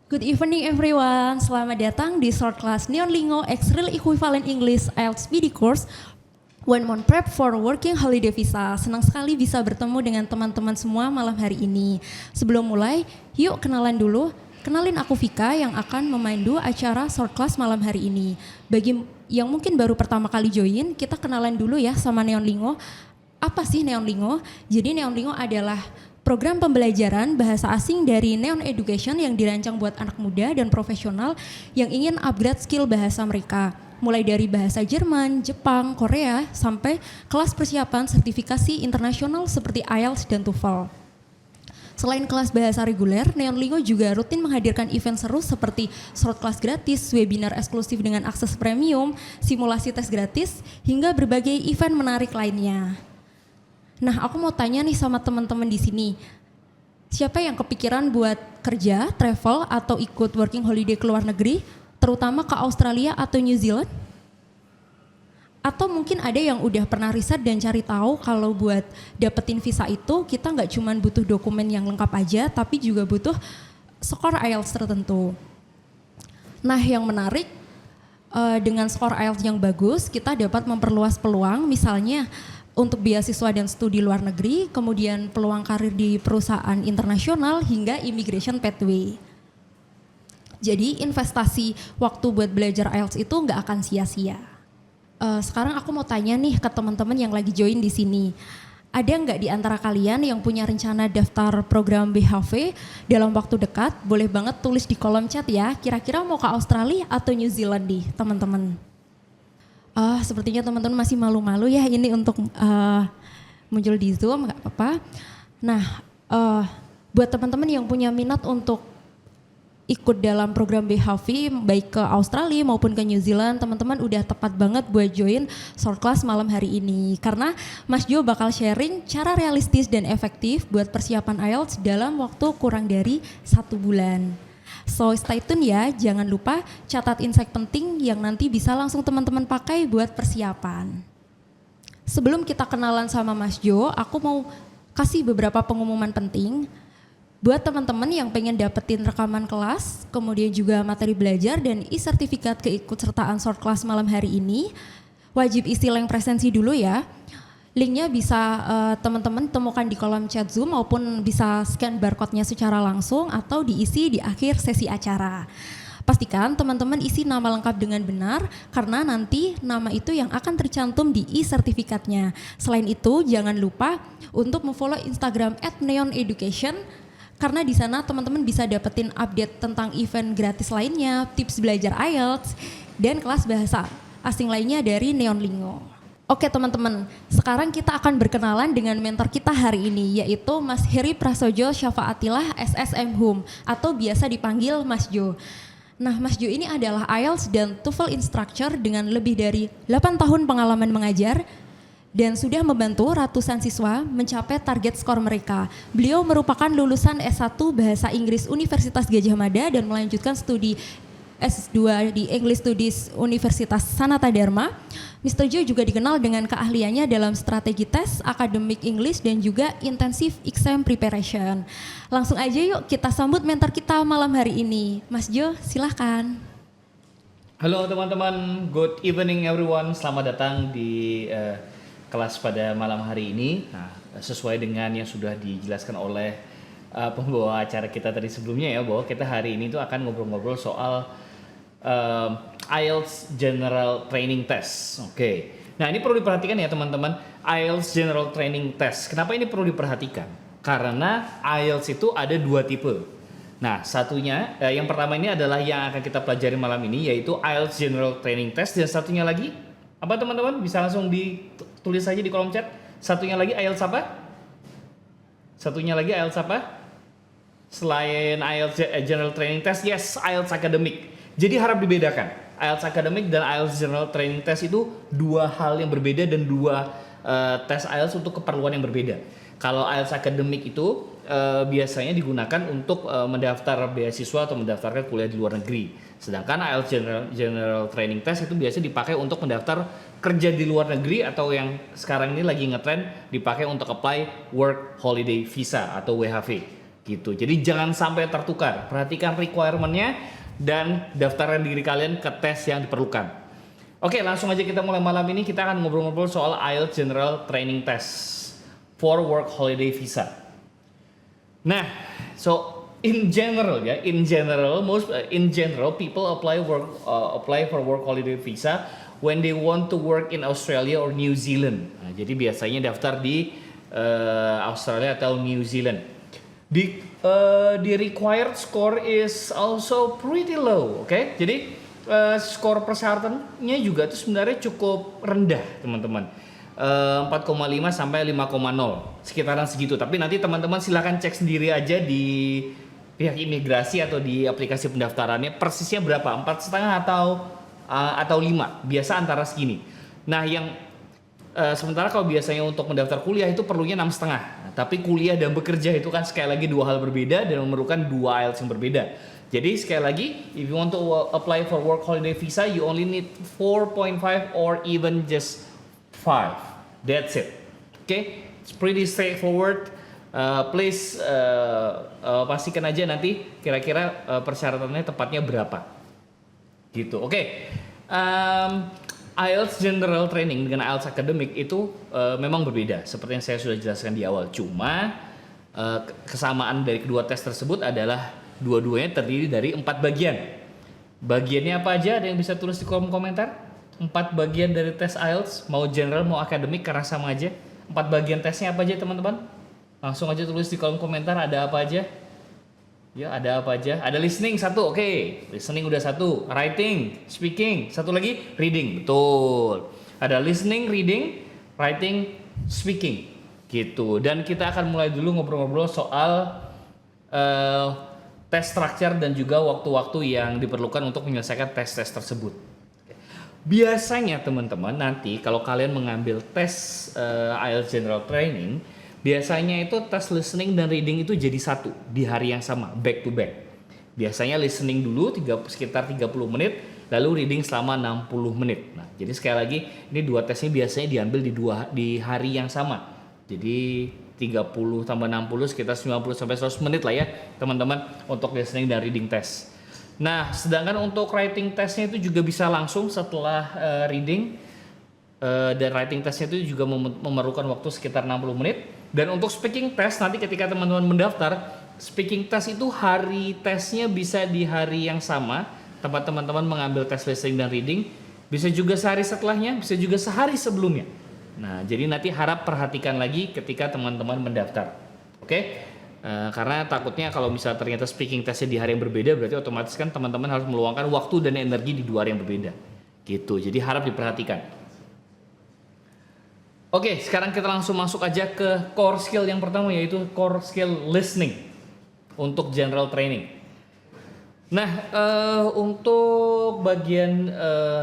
Good evening everyone, selamat datang di short class Neonlingo X Real Equivalent English IELTS BD Course One Month Prep for Working Holiday Visa. Senang sekali bisa bertemu dengan teman-teman semua malam hari ini. Sebelum mulai, yuk kenalan dulu. Kenalin aku Vika yang akan memandu acara short class malam hari ini. Bagi yang mungkin baru pertama kali join, kita kenalan dulu ya sama Neonlingo. Apa sih Neonlingo? Jadi Neonlingo adalah program pembelajaran bahasa asing dari Neon Education yang dirancang buat anak muda dan profesional yang ingin upgrade skill bahasa mereka. Mulai dari bahasa Jerman, Jepang, Korea, sampai kelas persiapan sertifikasi internasional seperti IELTS dan TOEFL. Selain kelas bahasa reguler, Neonlingo juga rutin menghadirkan event seru seperti short class gratis, webinar eksklusif dengan akses premium, simulasi tes gratis, hingga berbagai event menarik lainnya. Nah, aku mau tanya nih sama teman-teman di sini. Siapa yang kepikiran buat kerja, travel, atau ikut working holiday ke luar negeri, terutama ke Australia atau New Zealand? Atau mungkin ada yang udah pernah riset dan cari tahu kalau buat dapetin visa itu kita nggak cuma butuh dokumen yang lengkap aja, tapi juga butuh skor IELTS tertentu. Nah, yang menarik, dengan skor IELTS yang bagus, kita dapat memperluas peluang, misalnya untuk beasiswa dan studi luar negeri, kemudian peluang karir di perusahaan internasional, hingga immigration pathway. Jadi investasi waktu buat belajar IELTS itu nggak akan sia-sia. Sekarang aku mau tanya nih ke teman-teman yang lagi join di sini. Ada nggak di antara kalian yang punya rencana daftar program BHV dalam waktu dekat? Boleh banget tulis di kolom chat ya, kira-kira mau ke Australia atau New Zealand nih teman-teman? Sepertinya teman-teman masih malu-malu ya ini untuk muncul di Zoom, nggak apa-apa. Nah, buat teman-teman yang punya minat untuk ikut dalam program BHV baik ke Australia maupun ke New Zealand, teman-teman udah tepat banget buat join short class malam hari ini. Karena Mas Jo bakal sharing cara realistis dan efektif buat persiapan IELTS dalam waktu kurang dari 1 bulan. So stay tune ya, jangan lupa catat insight penting yang nanti bisa langsung teman-teman pakai buat persiapan. Sebelum kita kenalan sama Mas Jo, aku mau kasih beberapa pengumuman penting. Buat teman-teman yang pengen dapetin rekaman kelas, kemudian juga materi belajar dan e-sertifikat keikutsertaan short class malam hari ini, wajib isi link presensi dulu ya. Linknya bisa teman-teman temukan di kolom chat Zoom maupun bisa scan barcode-nya secara langsung atau diisi di akhir sesi acara. Pastikan teman-teman isi nama lengkap dengan benar karena nanti nama itu yang akan tercantum di e-sertifikatnya. Selain itu jangan lupa untuk memfollow Instagram @neoneducation karena di sana teman-teman bisa dapetin update tentang event gratis lainnya, tips belajar IELTS, dan kelas bahasa asing lainnya dari Neonlingo. Oke teman-teman, sekarang kita akan berkenalan dengan mentor kita hari ini, yaitu Mas Heri Prasojo Syafaatillah SSM Hum atau biasa dipanggil Mas Jo. Nah, Mas Jo ini adalah IELTS dan TOEFL instructor dengan lebih dari 8 tahun pengalaman mengajar dan sudah membantu ratusan siswa mencapai target skor mereka. Beliau merupakan lulusan S1 Bahasa Inggris Universitas Gadjah Mada dan melanjutkan studi S2 di English Studies Universitas Sanata Dharma. Mr. Jo juga dikenal dengan keahliannya dalam strategi tes, academic English, dan juga intensive exam preparation. Langsung aja yuk kita sambut mentor kita malam hari ini. Mas Jo, silahkan. Halo teman-teman, good evening everyone. Selamat datang di kelas pada malam hari ini. Nah, sesuai dengan yang sudah dijelaskan oleh pembawa acara kita tadi sebelumnya ya, bahwa kita hari ini tuh akan ngobrol-ngobrol soal IELTS General Training Test. Oke. Nah, ini perlu diperhatikan ya teman-teman, IELTS General Training Test. Kenapa ini perlu diperhatikan? Karena IELTS itu ada 2 tipe. Nah, satunya, yang pertama ini adalah yang akan kita pelajari malam ini, yaitu IELTS General Training Test. Dan satunya lagi, apa teman-teman? Bisa langsung ditulis saja di kolom chat. Satunya lagi IELTS apa? Satunya lagi IELTS apa? Selain IELTS General Training Test, yes, IELTS Academic. Jadi harap dibedakan, IELTS Academic dan IELTS General Training Test itu 2 hal yang berbeda dan 2 tes IELTS untuk keperluan yang berbeda. Kalau IELTS Academic itu biasanya digunakan untuk mendaftar beasiswa atau mendaftarkan kuliah di luar negeri. Sedangkan IELTS General Training Test itu biasa dipakai untuk mendaftar kerja di luar negeri atau yang sekarang ini lagi ngetrend dipakai untuk apply Work Holiday Visa atau WHV. gitu. Jadi jangan sampai tertukar. Perhatikan requirement-nya dan daftarkan diri kalian ke tes yang diperlukan. Oke, langsung aja kita mulai malam ini. Kita akan ngobrol-ngobrol soal IELTS General Training Test for Work Holiday Visa. Nah, so in general people apply for work holiday visa when they want to work in Australia or New Zealand. Nah, jadi biasanya daftar di Australia atau New Zealand. The required score is also pretty low, oke? Jadi skor persyaratannya juga itu sebenarnya cukup rendah, teman-teman. 4,5 sampai 5,0 sekitaran segitu. Tapi nanti teman-teman silahkan cek sendiri aja di pihak imigrasi atau di aplikasi pendaftarannya persisnya berapa, 4,5 atau 5, biasa antara segini. Nah yang sementara kalau biasanya untuk mendaftar kuliah itu perlunya 6,5. Nah, tapi kuliah dan bekerja itu kan sekali lagi dua hal berbeda dan memerlukan dua IELTS yang berbeda. Jadi sekali lagi, if you want to apply for work holiday visa, you only need 4.5 or even just 5. That's it. Okay, it's pretty straightforward. Please pastikan aja nanti kira-kira persyaratannya tepatnya berapa. Gitu. Oke. IELTS General Training dengan IELTS Academic itu memang berbeda. Seperti yang saya sudah jelaskan di awal. Cuma kesamaan dari kedua tes tersebut adalah dua-duanya terdiri dari 4 bagian. Bagiannya apa aja? Ada yang bisa tulis di kolom komentar? 4 bagian dari tes IELTS, mau general mau akademik karena sama aja. 4 bagian tesnya apa aja teman-teman? Langsung aja tulis di kolom komentar ada apa aja. Ya ada apa aja. Ada listening 1, oke. Listening udah 1. Writing, speaking, 1 lagi reading, betul. Ada listening, reading, writing, speaking, gitu. Dan kita akan mulai dulu ngobrol-ngobrol soal tes structure dan juga waktu-waktu yang diperlukan untuk menyelesaikan tes-tes tersebut. Biasanya teman-teman nanti kalau kalian mengambil tes IELTS General Training, biasanya itu tes listening dan reading itu jadi satu di hari yang sama, back to back. Biasanya listening dulu sekitar 30 menit, lalu reading selama 60 menit. Nah, jadi sekali lagi ini dua tesnya biasanya diambil di hari yang sama. Jadi 30 tambah 60 sekitar 90 sampai 100 menit lah ya, teman-teman untuk listening dan reading test. Nah, sedangkan untuk writing testnya itu juga bisa langsung setelah reading dan writing testnya itu juga memerlukan waktu sekitar 60 menit. Dan untuk speaking test nanti ketika teman-teman mendaftar, speaking test itu hari tesnya bisa di hari yang sama tempat teman-teman mengambil tes listening dan reading. Bisa juga sehari setelahnya, bisa juga sehari sebelumnya. Nah, jadi nanti harap perhatikan lagi ketika teman-teman mendaftar. Oke? Karena takutnya kalau misalnya ternyata speaking testnya di hari yang berbeda, berarti otomatis kan teman-teman harus meluangkan waktu dan energi di 2 hari yang berbeda. Gitu, jadi harap diperhatikan. Oke, sekarang kita langsung masuk aja ke core skill yang pertama, yaitu core skill listening untuk general training. Nah, untuk bagian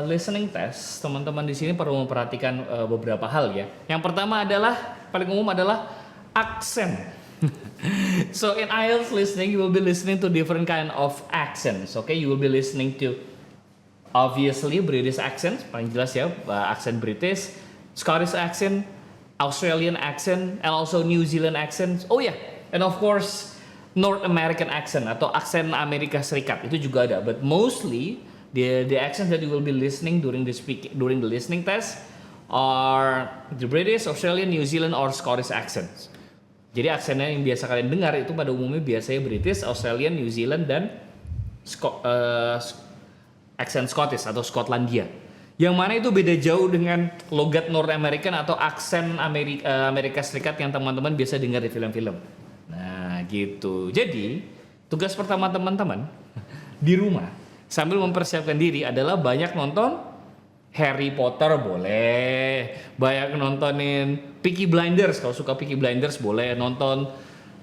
listening test, teman-teman di sini perlu memperhatikan beberapa hal ya. Yang pertama adalah, paling umum adalah aksen. So in IELTS listening, you will be listening to different kind of accents. Okay, you will be listening to obviously British accent, paling jelas ya, accent British, Scottish accent, Australian accent, and also New Zealand accent. Oh yeah, and of course North American accent atau aksen Amerika Serikat itu juga ada. But mostly the accents that you will be listening during the listening test are the British, Australian, New Zealand, or Scottish accents. Jadi aksennya yang biasa kalian dengar itu pada umumnya biasanya British, Australian, New Zealand, dan aksen Scottish atau Skotlandia. Yang mana itu beda jauh dengan logat North American atau aksen Amerika Serikat yang teman-teman biasa dengar di film-film. Nah gitu. Jadi tugas pertama teman-teman di rumah sambil mempersiapkan diri adalah banyak nonton Harry Potter boleh, banyak nontonin Peaky Blinders, kalau suka Peaky Blinders boleh nonton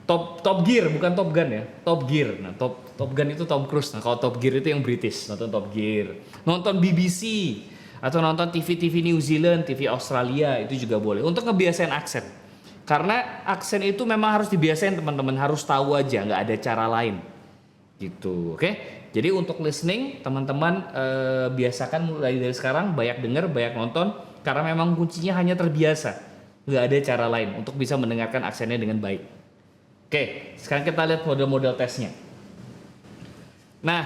Top Gear, bukan Top Gun ya, Top Gear. Nah, Top Gun itu Tom Cruise. Nah, kalau Top Gear itu yang British, nonton Top Gear. Nonton BBC atau nonton TV New Zealand, TV Australia itu juga boleh untuk ngebiasain aksen. Karena aksen itu memang harus dibiasain teman-teman, harus tahu aja, nggak ada cara lain. Gitu, oke? Jadi untuk listening teman-teman biasakan mulai dari sekarang banyak dengar, banyak nonton karena memang kuncinya hanya terbiasa. Nggak ada cara lain untuk bisa mendengarkan aksennya dengan baik. Oke, sekarang kita lihat model-model tesnya. Nah,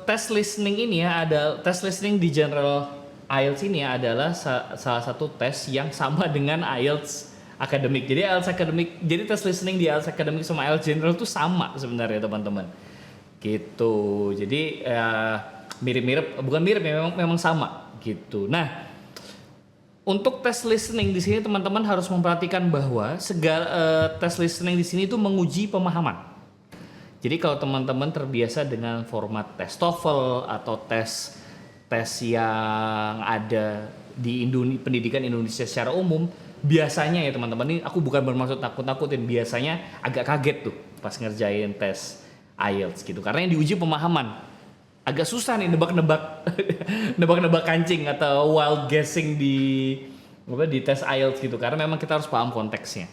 tes listening ini ya, tes listening di General IELTS ini adalah salah satu tes yang sama dengan IELTS Academic. Jadi IELTS Academic, jadi tes listening di IELTS Academic sama IELTS General itu sama sebenarnya teman-teman. Gitu. Jadi mirip-mirip, bukan mirip ya, memang sama gitu. Nah, untuk tes listening di sini teman-teman harus memperhatikan bahwa segala tes listening di sini itu menguji pemahaman. Jadi kalau teman-teman terbiasa dengan format tes TOEFL atau tes yang ada di pendidikan Indonesia secara umum, biasanya ya teman-teman, ini aku bukan bermaksud takut-takutin, biasanya agak kaget tuh pas ngerjain tes IELTS gitu. Karena yang diuji pemahaman. Agak susah nih nebak-nebak kancing atau wild guessing di tes IELTS gitu. Karena memang kita harus paham konteksnya.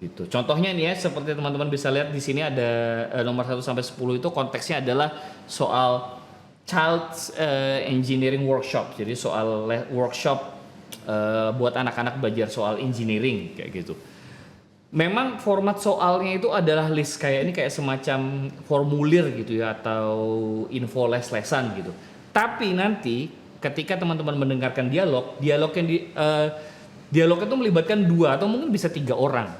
Gitu. Contohnya nih ya, seperti teman-teman bisa lihat di sini ada nomor 1 sampai 10 itu konteksnya adalah soal Child Engineering Workshop. Jadi soal workshop buat anak-anak belajar soal engineering kayak gitu. Memang format soalnya itu adalah list kayak ini, kayak semacam formulir gitu ya, atau info les-lesan gitu. Tapi nanti ketika teman-teman mendengarkan dialog itu melibatkan 2 atau mungkin bisa 3 orang.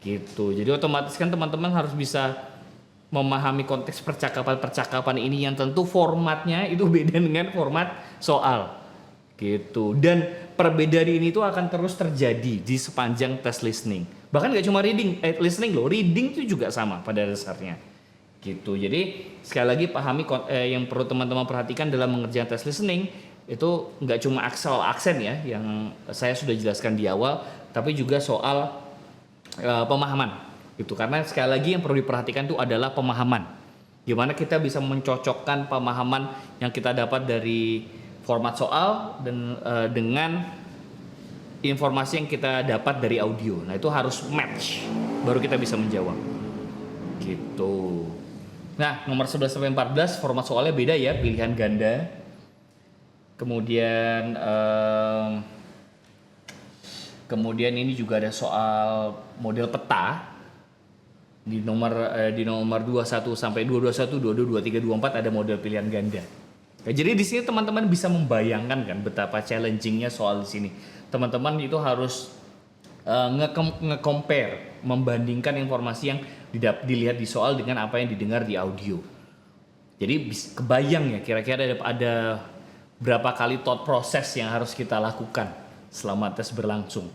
Gitu. Jadi otomatis kan teman-teman harus bisa memahami konteks percakapan ini yang tentu formatnya itu beda dengan format soal. Gitu. Dan perbedaan ini tuh akan terus terjadi di sepanjang tes listening. Bahkan gak cuma listening loh, reading itu juga sama pada dasarnya. Gitu. Jadi sekali lagi pahami yang perlu teman-teman perhatikan dalam mengerjakan tes listening itu nggak cuma soal aksen ya yang saya sudah jelaskan di awal, tapi juga soal pemahaman gitu. Karena sekali lagi yang perlu diperhatikan itu adalah pemahaman. Gimana kita bisa mencocokkan pemahaman yang kita dapat dari format soal dan dengan informasi yang kita dapat dari audio. Nah, itu harus match baru kita bisa menjawab. Gitu. Nah, nomor 11 sampai 14 format soalnya beda ya, pilihan ganda. Kemudian ini juga ada soal model peta di nomor 21 sampai 221, 22, 23, 24 ada model pilihan ganda. Nah, jadi di sini teman-teman bisa membayangkan kan betapa challengingnya soal di sini. Teman-teman itu harus nge-compare, membandingkan informasi yang dilihat di soal dengan apa yang didengar di audio. Jadi kebayang ya kira-kira ada berapa kali thought process yang harus kita lakukan selama tes berlangsung.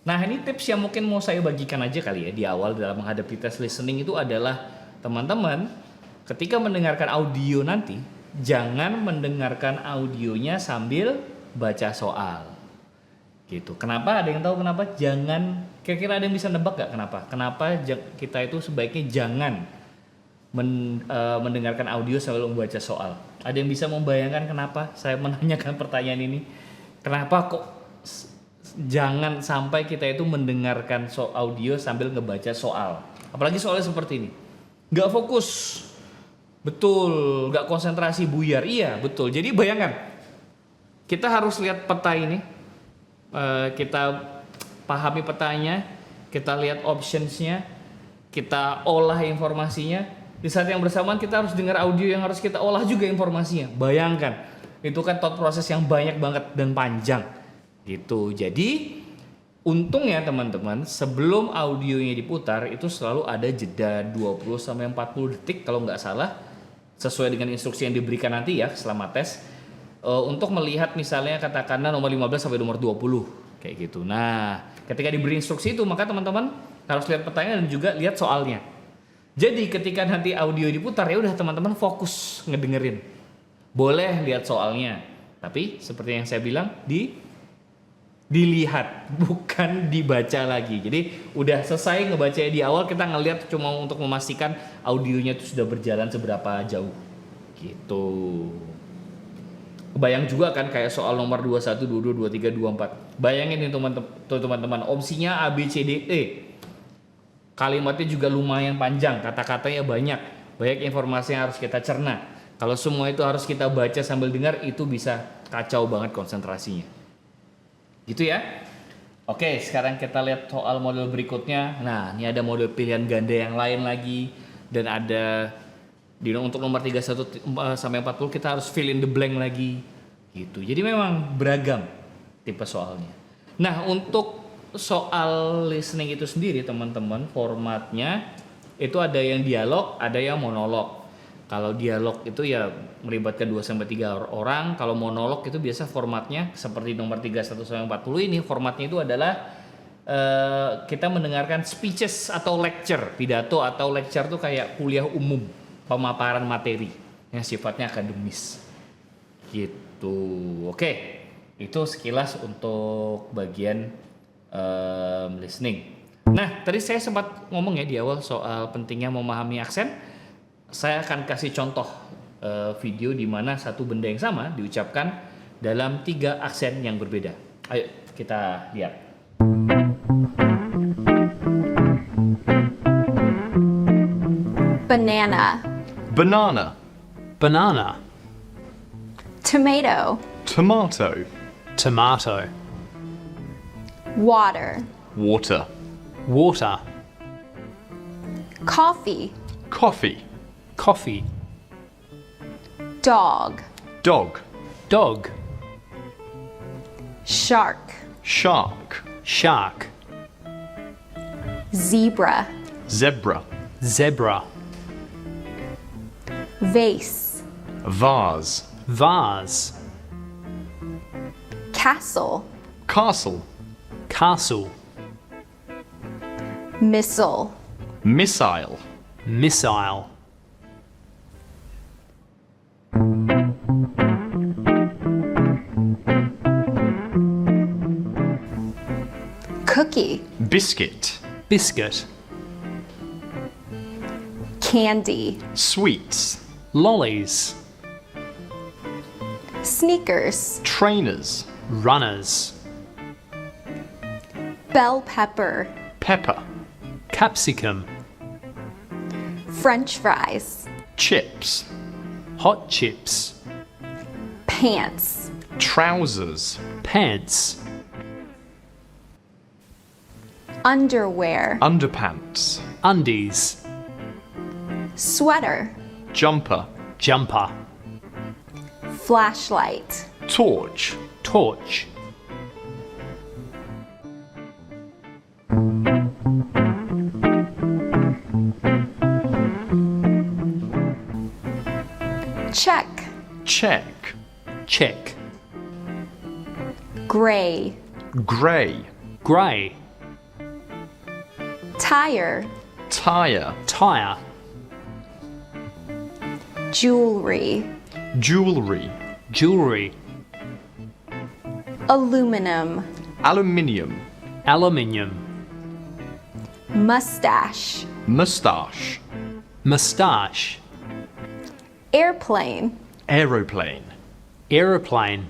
Nah, ini tips yang mungkin mau saya bagikan aja kali ya di awal dalam menghadapi tes listening itu adalah teman-teman ketika mendengarkan audio nanti jangan mendengarkan audionya sambil baca soal. Gitu. Kenapa? Ada yang tahu kenapa? Jangan, kira-kira ada yang bisa nebak gak kenapa? Kenapa kita itu sebaiknya jangan mendengarkan audio sambil membaca soal? Ada yang bisa membayangkan kenapa saya menanyakan pertanyaan ini? Kenapa kok jangan sampai kita itu mendengarkan audio sambil ngebaca soal? Apalagi soalnya seperti ini. Gak fokus. Betul, gak konsentrasi, buyar. Iya, betul. Jadi bayangkan, kita harus lihat peta ini. Kita pahami petanya, kita lihat optionsnya, kita olah informasinya. Di saat yang bersamaan kita harus dengar audio yang harus kita olah juga informasinya. Bayangkan, itu kan thought proses yang banyak banget dan panjang gitu. Jadi untungnya teman-teman, sebelum audionya diputar itu selalu ada jeda 20-40 detik kalau nggak salah, sesuai dengan instruksi yang diberikan nanti ya selama tes. Untuk melihat misalnya katakanlah nomor 15 sampai nomor 20 kayak gitu. Nah, ketika diberi instruksi itu maka teman-teman harus lihat petanya dan juga lihat soalnya. Jadi ketika nanti audio diputar ya udah teman-teman fokus ngedengerin. Boleh lihat soalnya, tapi seperti yang saya bilang dilihat bukan dibaca lagi. Jadi udah selesai ngebacanya di awal, kita ngelihat cuma untuk memastikan audionya itu sudah berjalan seberapa jauh gitu. Kebayang juga kan kayak soal nomor 21, 22, 23, 24. Bayangin nih teman-teman, opsinya A, B, C, D, E. Kalimatnya juga lumayan panjang, kata-katanya banyak informasi yang harus kita cerna. Kalau semua itu harus kita baca sambil dengar, itu bisa kacau banget konsentrasinya. Gitu ya. Oke, sekarang kita lihat soal model berikutnya. Nah, ini ada model pilihan ganda yang lain lagi. Dan ada untuk nomor 31 sampai 40 kita harus fill in the blank lagi. Gitu. Jadi memang beragam tipe soalnya. Nah, untuk soal listening itu sendiri teman-teman, formatnya itu ada yang dialog, ada yang monolog. Kalau dialog itu ya melibatkan 2 sampai 3 orang. Kalau monolog itu biasa formatnya seperti nomor 31 sampai 40 ini formatnya itu adalah kita mendengarkan speeches atau lecture, pidato atau lecture tuh kayak kuliah umum, pemaparan materi yang sifatnya akademis. Gitu. Oke. Itu sekilas untuk bagian listening. Nah, tadi saya sempat ngomong ya di awal soal pentingnya memahami aksen. Saya akan kasih contoh video di mana satu benda yang sama diucapkan dalam 3 aksen yang berbeda. Ayo kita lihat. Banana. Banana. Banana. Tomato. Tomato. Tomato. Water. Water. Water. Coffee. Coffee. Coffee. Dog. Dog. Dog. Shark. Shark. Shark. Zebra. Zebra. Zebra. Vase. Vase. Vase. Castle. Castle. Castle. Missile. Missile. Missile. Cookie. Biscuit. Biscuit. Candy. Sweets. Lollies. Sneakers. Trainers. Runners. Bell pepper. Pepper. Capsicum. French fries. Chips. Hot chips. Pants. Trousers. Pants. Underwear. Underpants. Undies. Sweater. Jumper. Jumper. Flashlight. Torch. Torch. Check. Check. Check. Gray. Grey. Grey. Tire. Tire. Tire. Jewelry. Jewelry. Jewelry. Aluminum. Aluminium. Aluminium. Mustache. Mustache. Moustache. Airplane. Aeroplane. Aeroplane.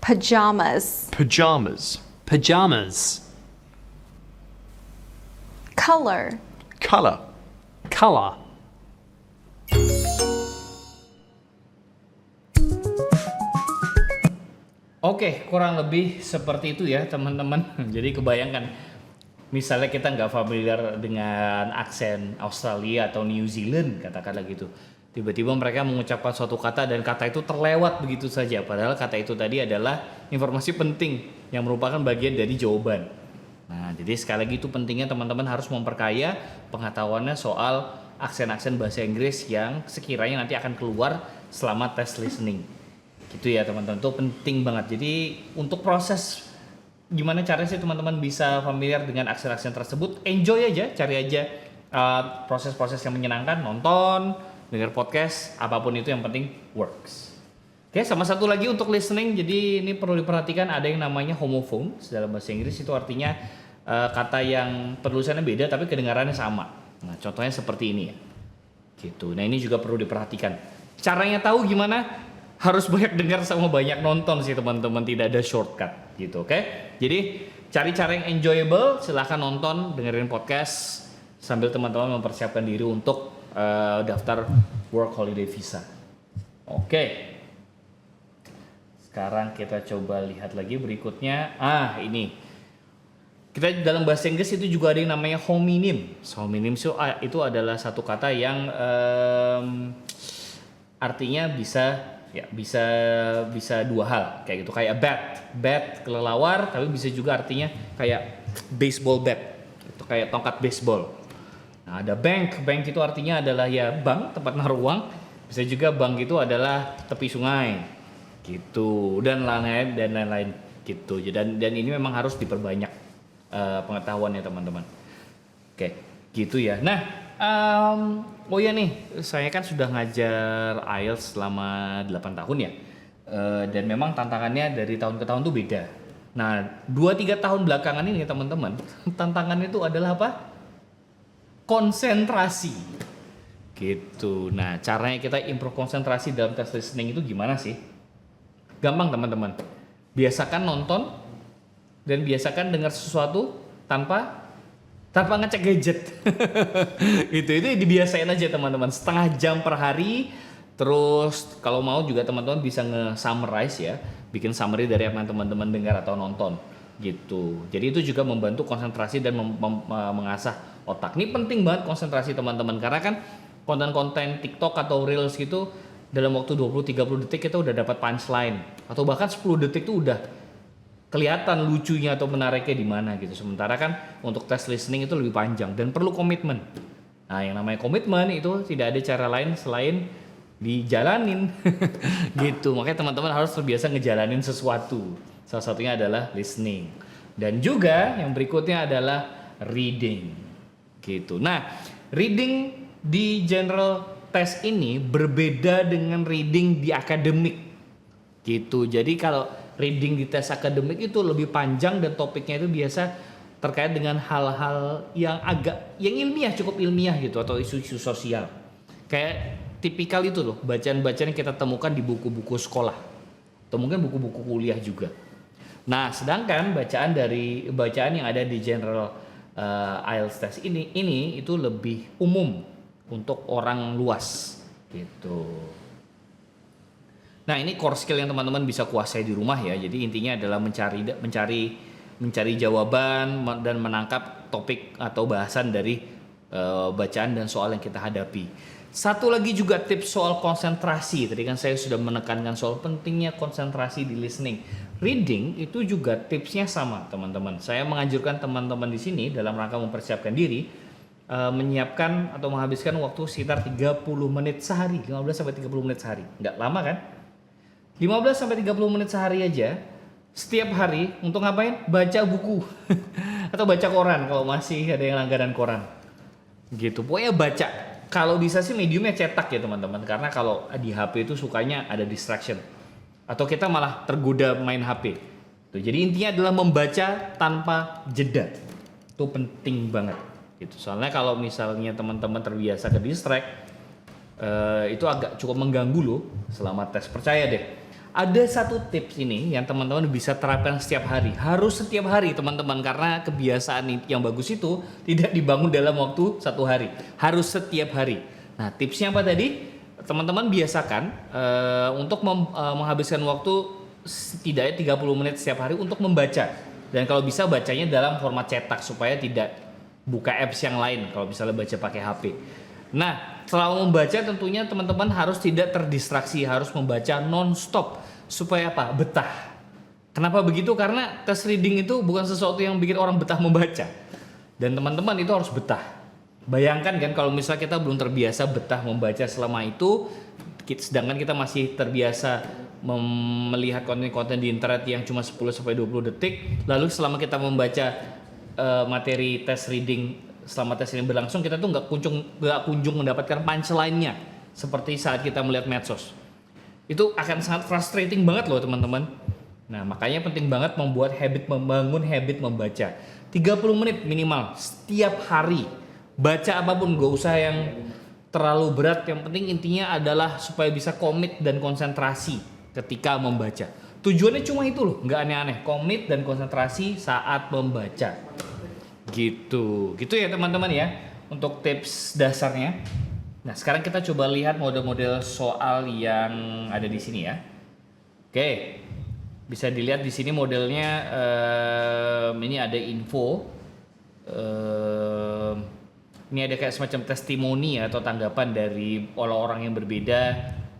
Pajamas. Pajamas. Pajamas. Color. Color. Color. Oke, kurang lebih seperti itu ya teman-teman. Jadi kebayangkan misalnya kita nggak familiar dengan aksen Australia atau New Zealand katakanlah gitu. Tiba-tiba mereka mengucapkan suatu kata dan kata itu terlewat begitu saja. Padahal kata itu tadi adalah informasi penting yang merupakan bagian dari jawaban. Nah, jadi sekali lagi itu pentingnya teman-teman harus memperkaya pengetahuannya soal aksen-aksen bahasa Inggris yang sekiranya nanti akan keluar selama tes listening. Gitu ya teman-teman, itu penting banget. Jadi untuk proses gimana caranya sih teman-teman bisa familiar dengan aksen-aksen tersebut, enjoy aja, cari aja proses-proses yang menyenangkan, nonton, dengar podcast, apapun itu yang penting works. Oke, sama satu lagi untuk listening, jadi ini perlu diperhatikan ada yang namanya homophones dalam bahasa Inggris, itu artinya kata yang penulisannya beda tapi kedengarannya sama. Nah, contohnya seperti ini ya. Gitu. Nah, ini juga perlu diperhatikan. Caranya tahu gimana? Harus banyak dengar sama banyak nonton sih teman-teman, tidak ada shortcut gitu, oke? Jadi cari cara yang enjoyable, silahkan nonton, dengerin podcast sambil teman-teman mempersiapkan diri untuk daftar work holiday visa. Oke. Sekarang kita coba lihat lagi berikutnya. Ini. Kita dalam bahasa Inggris itu juga ada yang namanya homonym. Homonym itu adalah satu kata yang artinya bisa dua hal kayak gitu, kayak bat kelelawar, tapi bisa juga artinya kayak baseball bat, itu kayak tongkat baseball. Nah, ada bank itu artinya adalah ya bank, tempat naruh uang. Bisa juga bank itu adalah tepi sungai gitu, dan lain-lain gitu. Dan ini memang harus diperbanyak pengetahuannya teman-teman. Oke, gitu ya. Nah, oh ya nih, saya kan sudah ngajar IELTS selama 8 tahun ya. Dan memang tantangannya dari tahun ke tahun tuh beda. Nah, 2-3 tahun belakangan ini teman-teman, tantangannya itu adalah apa? Konsentrasi. Gitu. Nah, caranya kita improve konsentrasi dalam tes listening itu gimana sih? Gampang teman-teman. Biasakan nonton dan biasakan dengar sesuatu tanpa ngecek gadget. itu dibiasain aja teman-teman, setengah jam per hari. Terus kalau mau juga teman-teman bisa nge-summarize ya, bikin summary dari apa yang teman-teman dengar atau nonton gitu. Jadi itu juga membantu konsentrasi dan mengasah otak. Ini penting banget konsentrasi teman-teman, karena kan konten-konten TikTok atau Reels gitu dalam waktu 20-30 detik kita udah dapat punchline, atau bahkan 10 detik tuh udah kelihatan lucunya atau menariknya di mana gitu. Sementara kan untuk tes listening itu lebih panjang dan perlu komitmen. Nah, yang namanya komitmen itu tidak ada cara lain selain dijalanin. Gitu. Makanya teman-teman harus terbiasa ngejalanin sesuatu. Salah satunya adalah listening. Dan juga yang berikutnya adalah reading. Gitu. Nah, reading di general test ini berbeda dengan reading di akademik. Gitu. Jadi kalau reading di tes akademik itu lebih panjang dan topiknya itu biasa terkait dengan hal-hal yang ilmiah, cukup ilmiah gitu, atau isu-isu sosial. Kayak tipikal itu loh, bacaan-bacaan yang kita temukan di buku-buku sekolah atau mungkin buku-buku kuliah juga. Nah, sedangkan bacaan yang ada di general IELTS test ini itu lebih umum untuk orang luas gitu. Nah, ini core skill yang teman-teman bisa kuasai di rumah ya. Jadi intinya adalah mencari jawaban dan menangkap topik atau bahasan dari bacaan dan soal yang kita hadapi. Satu lagi juga tips soal konsentrasi. Tadi kan saya sudah menekankan soal pentingnya konsentrasi di listening. Reading itu juga tipsnya sama, teman-teman. Saya menganjurkan teman-teman di sini dalam rangka mempersiapkan diri menyiapkan atau menghabiskan waktu sekitar 30 menit sehari, 15 sampai 30 menit sehari. Nggak lama kan? 15 sampai 30 menit sehari aja setiap hari untuk ngapain? Baca buku atau baca koran kalau masih ada yang langganan koran. Gitu. Pokoknya baca. Kalau bisa sih mediumnya cetak ya teman-teman, karena kalau di HP itu sukanya ada distraction. Atau kita malah tergoda main HP. Tuh, jadi intinya adalah membaca tanpa jeda. Itu penting banget. Gitu. Soalnya kalau misalnya teman-teman terbiasa ke distract, itu agak cukup mengganggu loh selama tes. Percaya deh. Ada satu tips ini yang teman-teman bisa terapkan setiap hari. Harus setiap hari teman-teman, karena kebiasaan yang bagus itu tidak dibangun dalam waktu satu hari. Harus setiap hari. Nah, tipsnya apa tadi? Teman-teman biasakan untuk menghabiskan waktu setidaknya 30 menit setiap hari untuk membaca. Dan kalau bisa bacanya dalam format cetak supaya tidak buka apps yang lain kalau misalnya baca pakai HP. Nah, selama membaca tentunya teman-teman harus tidak terdistraksi, harus membaca non-stop supaya apa? Betah. Kenapa begitu? Karena tes reading itu bukan sesuatu yang bikin orang betah membaca. Dan teman-teman itu harus betah. Bayangkan kan kalau misalnya kita belum terbiasa betah membaca selama itu, sedangkan kita masih terbiasa melihat konten-konten di internet yang cuma 10 sampai 20 detik, lalu selama kita membaca materi tes reading selama tes ini berlangsung, kita tuh nggak kunjung mendapatkan punchline-nya seperti saat kita melihat medsos. Itu akan sangat frustrating banget loh teman-teman. Nah, makanya penting banget membangun habit membaca 30 menit minimal setiap hari. Baca apapun, gak usah yang terlalu berat, yang penting intinya adalah supaya bisa komit dan konsentrasi ketika membaca. Tujuannya cuma itu loh, nggak aneh-aneh, komit dan konsentrasi saat membaca. Gitu ya teman-teman ya untuk tips dasarnya. Nah, sekarang kita coba lihat model-model soal yang ada di sini ya. Oke, Bisa dilihat di sini modelnya, ini ada info. Ini ada kayak semacam testimoni atau tanggapan dari orang-orang yang berbeda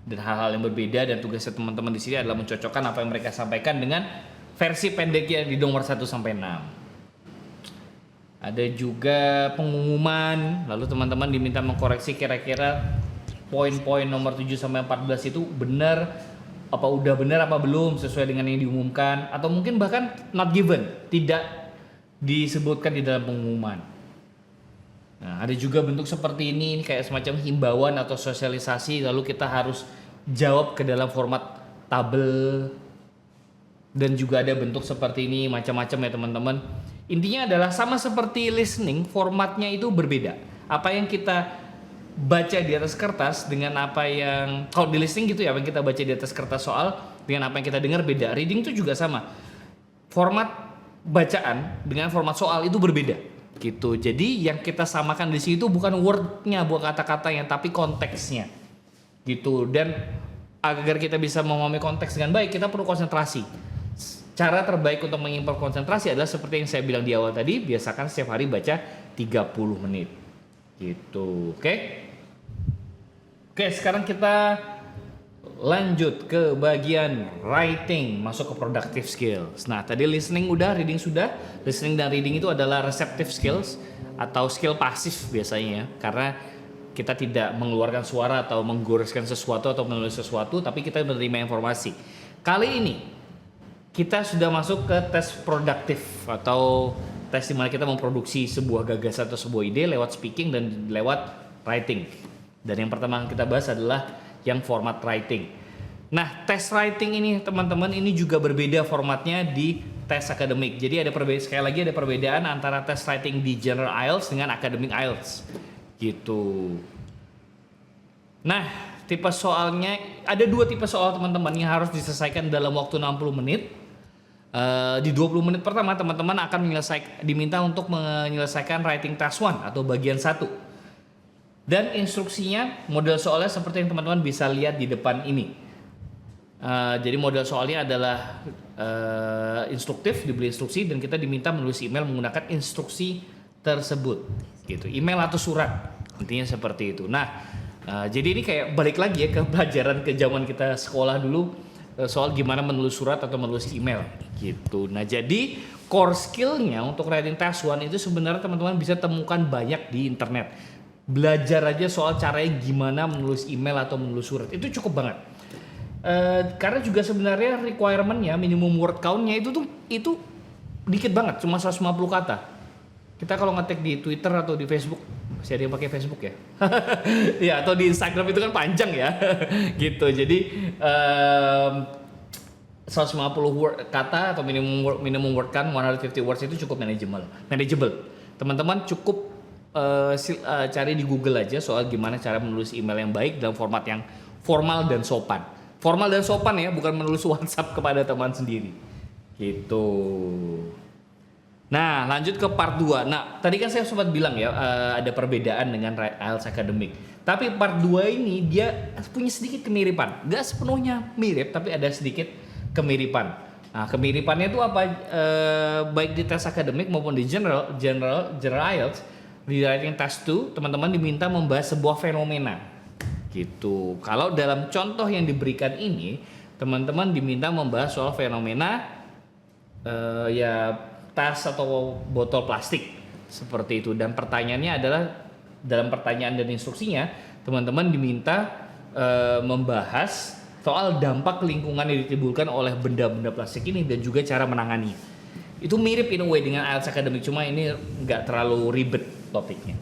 dan hal-hal yang berbeda, dan tugasnya teman-teman di sini adalah mencocokkan apa yang mereka sampaikan dengan versi pendeknya di nomor 1 sampai 6. Ada juga pengumuman, lalu teman-teman diminta mengkoreksi kira-kira poin-poin nomor 7 sampai 14 itu benar apa udah benar apa belum sesuai dengan yang diumumkan, atau mungkin bahkan not given, tidak disebutkan di dalam pengumuman. Nah, ada juga bentuk seperti ini kayak semacam himbauan atau sosialisasi, lalu kita harus jawab ke dalam format tabel. Dan juga ada bentuk seperti ini, macam-macam ya teman-teman. Intinya adalah sama seperti listening, formatnya itu berbeda. Apa yang kita baca di atas kertas dengan apa yang, kalau di listening gitu ya, apa yang kita baca di atas kertas soal dengan apa yang kita dengar beda. Reading itu juga sama. Format bacaan dengan format soal itu berbeda gitu. Jadi yang kita samakan di sini itu bukan wordnya, bukan kata-katanya, tapi konteksnya gitu. Dan agar kita bisa memahami konteks dengan baik, kita perlu konsentrasi. Cara terbaik untuk mengimpor konsentrasi adalah seperti yang saya bilang di awal tadi, biasakan setiap hari baca 30 menit gitu. Oke, sekarang kita lanjut ke bagian writing, masuk ke productive skills. Nah, tadi listening udah, reading sudah. Listening dan reading itu adalah receptive skills atau skill pasif biasanya ya, karena kita tidak mengeluarkan suara atau menggoreskan sesuatu atau menulis sesuatu, tapi kita menerima informasi. Kali ini kita sudah masuk ke tes produktif atau tes di mana kita memproduksi sebuah gagasan atau sebuah ide lewat speaking dan lewat writing. Dan yang pertama kita bahas adalah yang format writing. Nah, tes writing ini teman-teman ini juga berbeda formatnya di tes akademik. Jadi ada sekali lagi ada perbedaan antara tes writing di General IELTS dengan Academic IELTS gitu. Nah, tipe soalnya ada 2 tipe soal teman-teman yang harus diselesaikan dalam waktu 60 menit. Di 20 menit pertama teman-teman akan diminta untuk menyelesaikan writing task 1 atau bagian 1. Dan instruksinya, model soalnya seperti yang teman-teman bisa lihat di depan ini. Jadi model soalnya adalah instruktif, diberi instruksi, dan kita diminta menulis email menggunakan instruksi tersebut gitu. Email atau surat, intinya seperti itu. Nah, jadi ini kayak balik lagi ya ke pelajaran ke zaman kita sekolah dulu, soal gimana menulis surat atau menulis email gitu. Nah, jadi core skillnya untuk writing task 1 itu sebenarnya teman-teman bisa temukan banyak di internet. Belajar aja soal caranya gimana menulis email atau menulis surat, itu cukup banget. Karena juga sebenarnya requirement-nya, minimum word count-nya itu dikit banget, cuma 150 kata. Kita kalau ngetik di Twitter atau di Facebook, masih ada yang pakai Facebook ya? Ya, atau di Instagram itu kan panjang ya. Gitu. Jadi 150 kata atau minimum word count 150 words itu cukup manageable. Teman-teman cukup cari di Google aja soal gimana cara menulis email yang baik dalam format yang formal dan sopan. Formal dan sopan ya, bukan menulis WhatsApp kepada teman sendiri. Gitu. Nah, lanjut ke part 2. Nah, tadi kan saya sempat bilang ya, ada perbedaan dengan IELTS Academic. Tapi part 2 ini dia punya sedikit kemiripan. Gak sepenuhnya mirip, tapi ada sedikit kemiripan. Nah, kemiripannya itu apa? Baik di tes akademik maupun di general IELTS, di writing task 2, teman-teman diminta membahas sebuah fenomena. Gitu. Kalau dalam contoh yang diberikan ini, teman-teman diminta membahas soal fenomena ya tas atau botol plastik seperti itu, dan pertanyaannya adalah dalam pertanyaan dan instruksinya teman-teman diminta membahas soal dampak lingkungan yang ditimbulkan oleh benda-benda plastik ini dan juga cara menangani. Itu mirip in a way dengan IELTS Academic, cuma ini nggak terlalu ribet topiknya.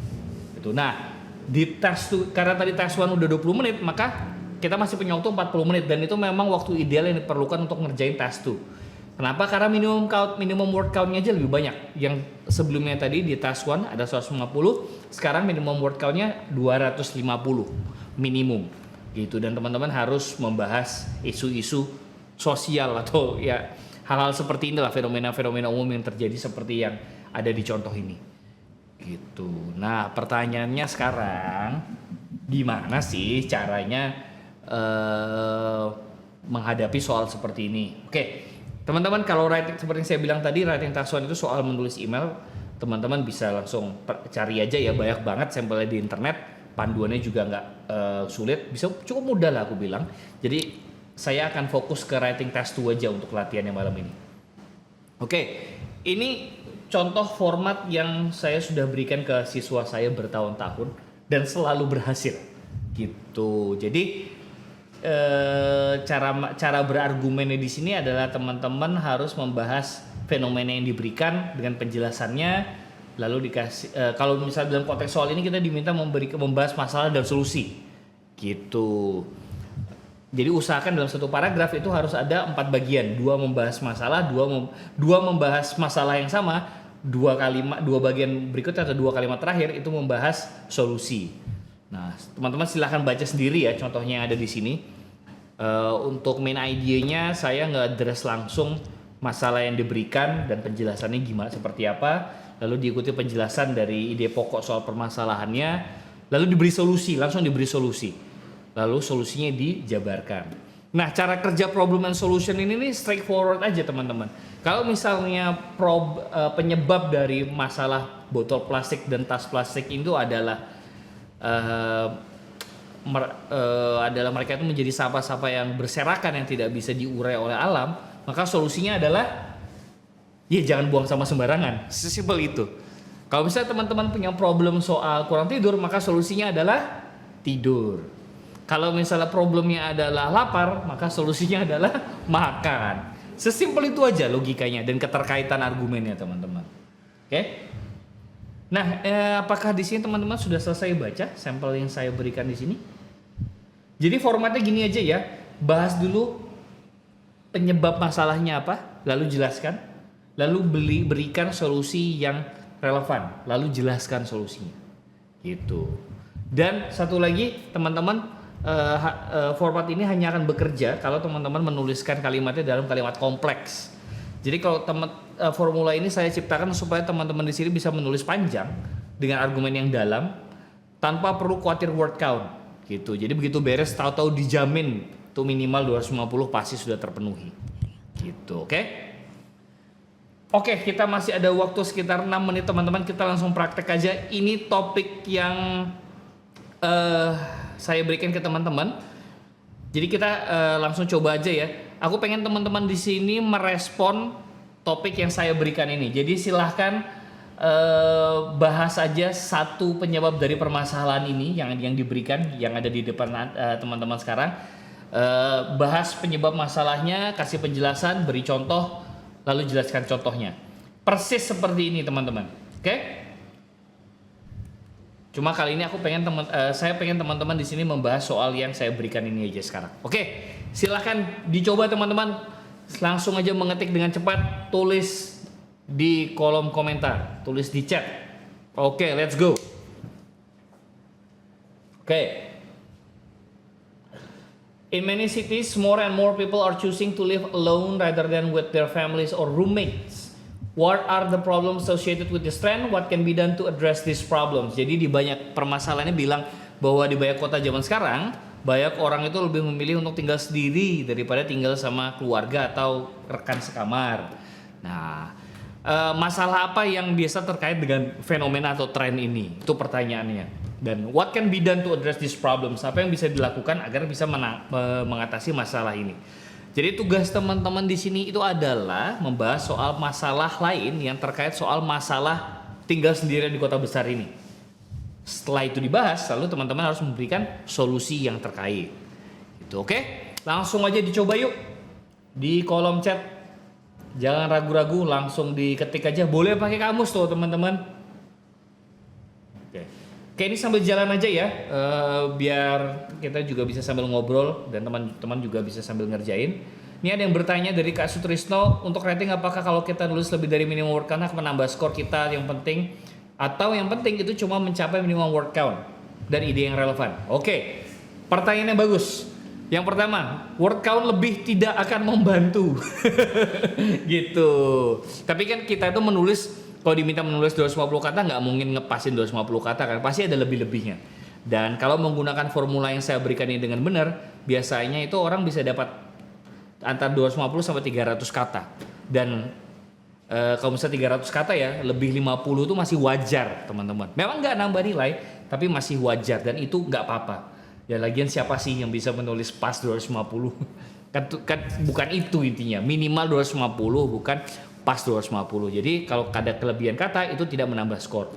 Itu. Nah, di tes tuh karena tadi tes 1 udah 20 menit, maka kita masih punya waktu 40 menit dan itu memang waktu ideal yang diperlukan untuk ngerjain tes 2. Kenapa? Karena minimum word count-nya aja lebih banyak. Yang sebelumnya tadi di task 1 ada 150, sekarang minimum word count-nya 250 minimum. Gitu, dan teman-teman harus membahas isu-isu sosial atau ya hal-hal seperti inilah, fenomena-fenomena umum yang terjadi seperti yang ada di contoh ini. Gitu. Nah, pertanyaannya sekarang gimana sih caranya menghadapi soal seperti ini? Oke. Teman-teman kalau writing seperti yang saya bilang tadi, writing task 1 itu soal menulis email. Teman-teman bisa langsung cari aja ya, banyak banget sampelnya di internet. Panduannya juga nggak sulit, bisa cukup mudah lah aku bilang. Jadi saya akan fokus ke writing task 2 aja untuk latihannya malam ini. Oke, ini contoh format yang saya sudah berikan ke siswa saya bertahun-tahun dan selalu berhasil gitu. Jadi cara berargumennya di sini adalah teman-teman harus membahas fenomena yang diberikan dengan penjelasannya, lalu dikasih kalau misalnya dalam konteks soal ini kita diminta membahas masalah dan solusi gitu. Jadi usahakan dalam satu paragraf itu harus ada 4 bagian, 2 membahas masalah, 2 membahas masalah yang sama, 2 bagian berikutnya atau 2 kalimat terakhir itu membahas solusi. Nah, teman-teman silahkan baca sendiri ya contohnya yang ada di sini. Untuk main idenya saya nggak address langsung masalah yang diberikan dan penjelasannya gimana seperti apa, lalu diikuti penjelasan dari ide pokok soal permasalahannya, lalu diberi solusi, langsung diberi solusi, lalu solusinya dijabarkan. Nah, cara kerja problem and solution ini nih straightforward aja teman-teman. Kalau misalnya penyebab dari masalah botol plastik dan tas plastik itu adalah mereka itu menjadi sampah-sampah yang berserakan yang tidak bisa diurai oleh alam, maka solusinya adalah ya jangan buang sampah sembarangan. Sesimpel itu. Kalau misalnya teman-teman punya problem soal kurang tidur, maka solusinya adalah tidur. Kalau misalnya problemnya adalah lapar, maka solusinya adalah makan. Sesimpel itu aja logikanya dan keterkaitan argumennya teman-teman. Oke? Nah, apakah di sini teman-teman sudah selesai baca sampel yang saya berikan di sini? Jadi formatnya gini aja ya, bahas dulu penyebab masalahnya apa, lalu jelaskan, lalu berikan solusi yang relevan, lalu jelaskan solusinya, gitu. Dan satu lagi teman-teman, format ini hanya akan bekerja kalau teman-teman menuliskan kalimatnya dalam kalimat kompleks. Jadi kalau formula ini saya ciptakan supaya teman-teman di sini bisa menulis panjang dengan argumen yang dalam tanpa perlu khawatir word count gitu. Jadi begitu beres tahu-tahu dijamin tuh minimal 250 pasti sudah terpenuhi. Gitu, oke? Oke, kita masih ada waktu sekitar 6 menit teman-teman, kita langsung praktek aja. Ini topik yang saya berikan ke teman-teman. Jadi kita langsung coba aja ya. Aku pengen teman-teman di sini merespon topik yang saya berikan ini. Jadi silahkan bahas aja satu penyebab dari permasalahan ini yang diberikan, yang ada di depan teman-teman sekarang. Bahas penyebab masalahnya, kasih penjelasan, beri contoh, lalu jelaskan contohnya. Persis seperti ini teman-teman. Oke? Cuma kali ini saya pengen teman-teman di sini membahas soal yang saya berikan ini aja sekarang. Oke, silahkan dicoba teman-teman. Langsung aja mengetik dengan cepat, tulis di kolom komentar, tulis di chat. Oke, let's go. Oke. In many cities, more and more people are choosing to live alone rather than with their families or roommates. What are the problems associated with this trend? What can be done to address these problems? Jadi di banyak permasalahannya bilang bahwa di banyak kota zaman sekarang, banyak orang itu lebih memilih untuk tinggal sendiri daripada tinggal sama keluarga atau rekan sekamar. Nah, masalah apa yang biasa terkait dengan fenomena atau tren ini? Itu pertanyaannya. Dan what can be done to address these problems? Apa yang bisa dilakukan agar bisa mengatasi masalah ini? Jadi tugas teman-teman di sini itu adalah membahas soal masalah lain yang terkait soal masalah tinggal sendirian di kota besar ini. Setelah itu dibahas, lalu teman-teman harus memberikan solusi yang terkait. Itu oke? Langsung aja dicoba yuk di kolom chat. Jangan ragu-ragu, langsung diketik aja. Boleh pakai kamus tuh teman-teman. Oke, ini sambil jalan aja ya, biar kita juga bisa sambil ngobrol dan teman-teman juga bisa sambil ngerjain. Ini ada yang bertanya dari Kak Sutrisno, untuk rating apakah kalau kita nulis lebih dari minimum word count akan menambah skor kita yang penting, atau yang penting itu cuma mencapai minimum word count dan ide yang relevan? Oke, pertanyaannya bagus. Yang pertama, word count lebih tidak akan membantu. Gitu. Tapi kan kita itu menulis, kalau diminta menulis 250 kata nggak mungkin ngepasin 250 kata kan, pasti ada lebih-lebihnya. Dan kalau menggunakan formula yang saya berikan ini dengan benar, biasanya itu orang bisa dapat antara 250 sampai 300 kata. Dan kalau misalnya 300 kata ya, lebih 50 itu masih wajar teman-teman. Memang nggak nambah nilai, tapi masih wajar dan itu nggak apa-apa. Ya lagian siapa sih yang bisa menulis pas 250? kan bukan itu intinya, minimal 250 bukan pas 250. Jadi kalau ada kelebihan kata itu tidak menambah skor.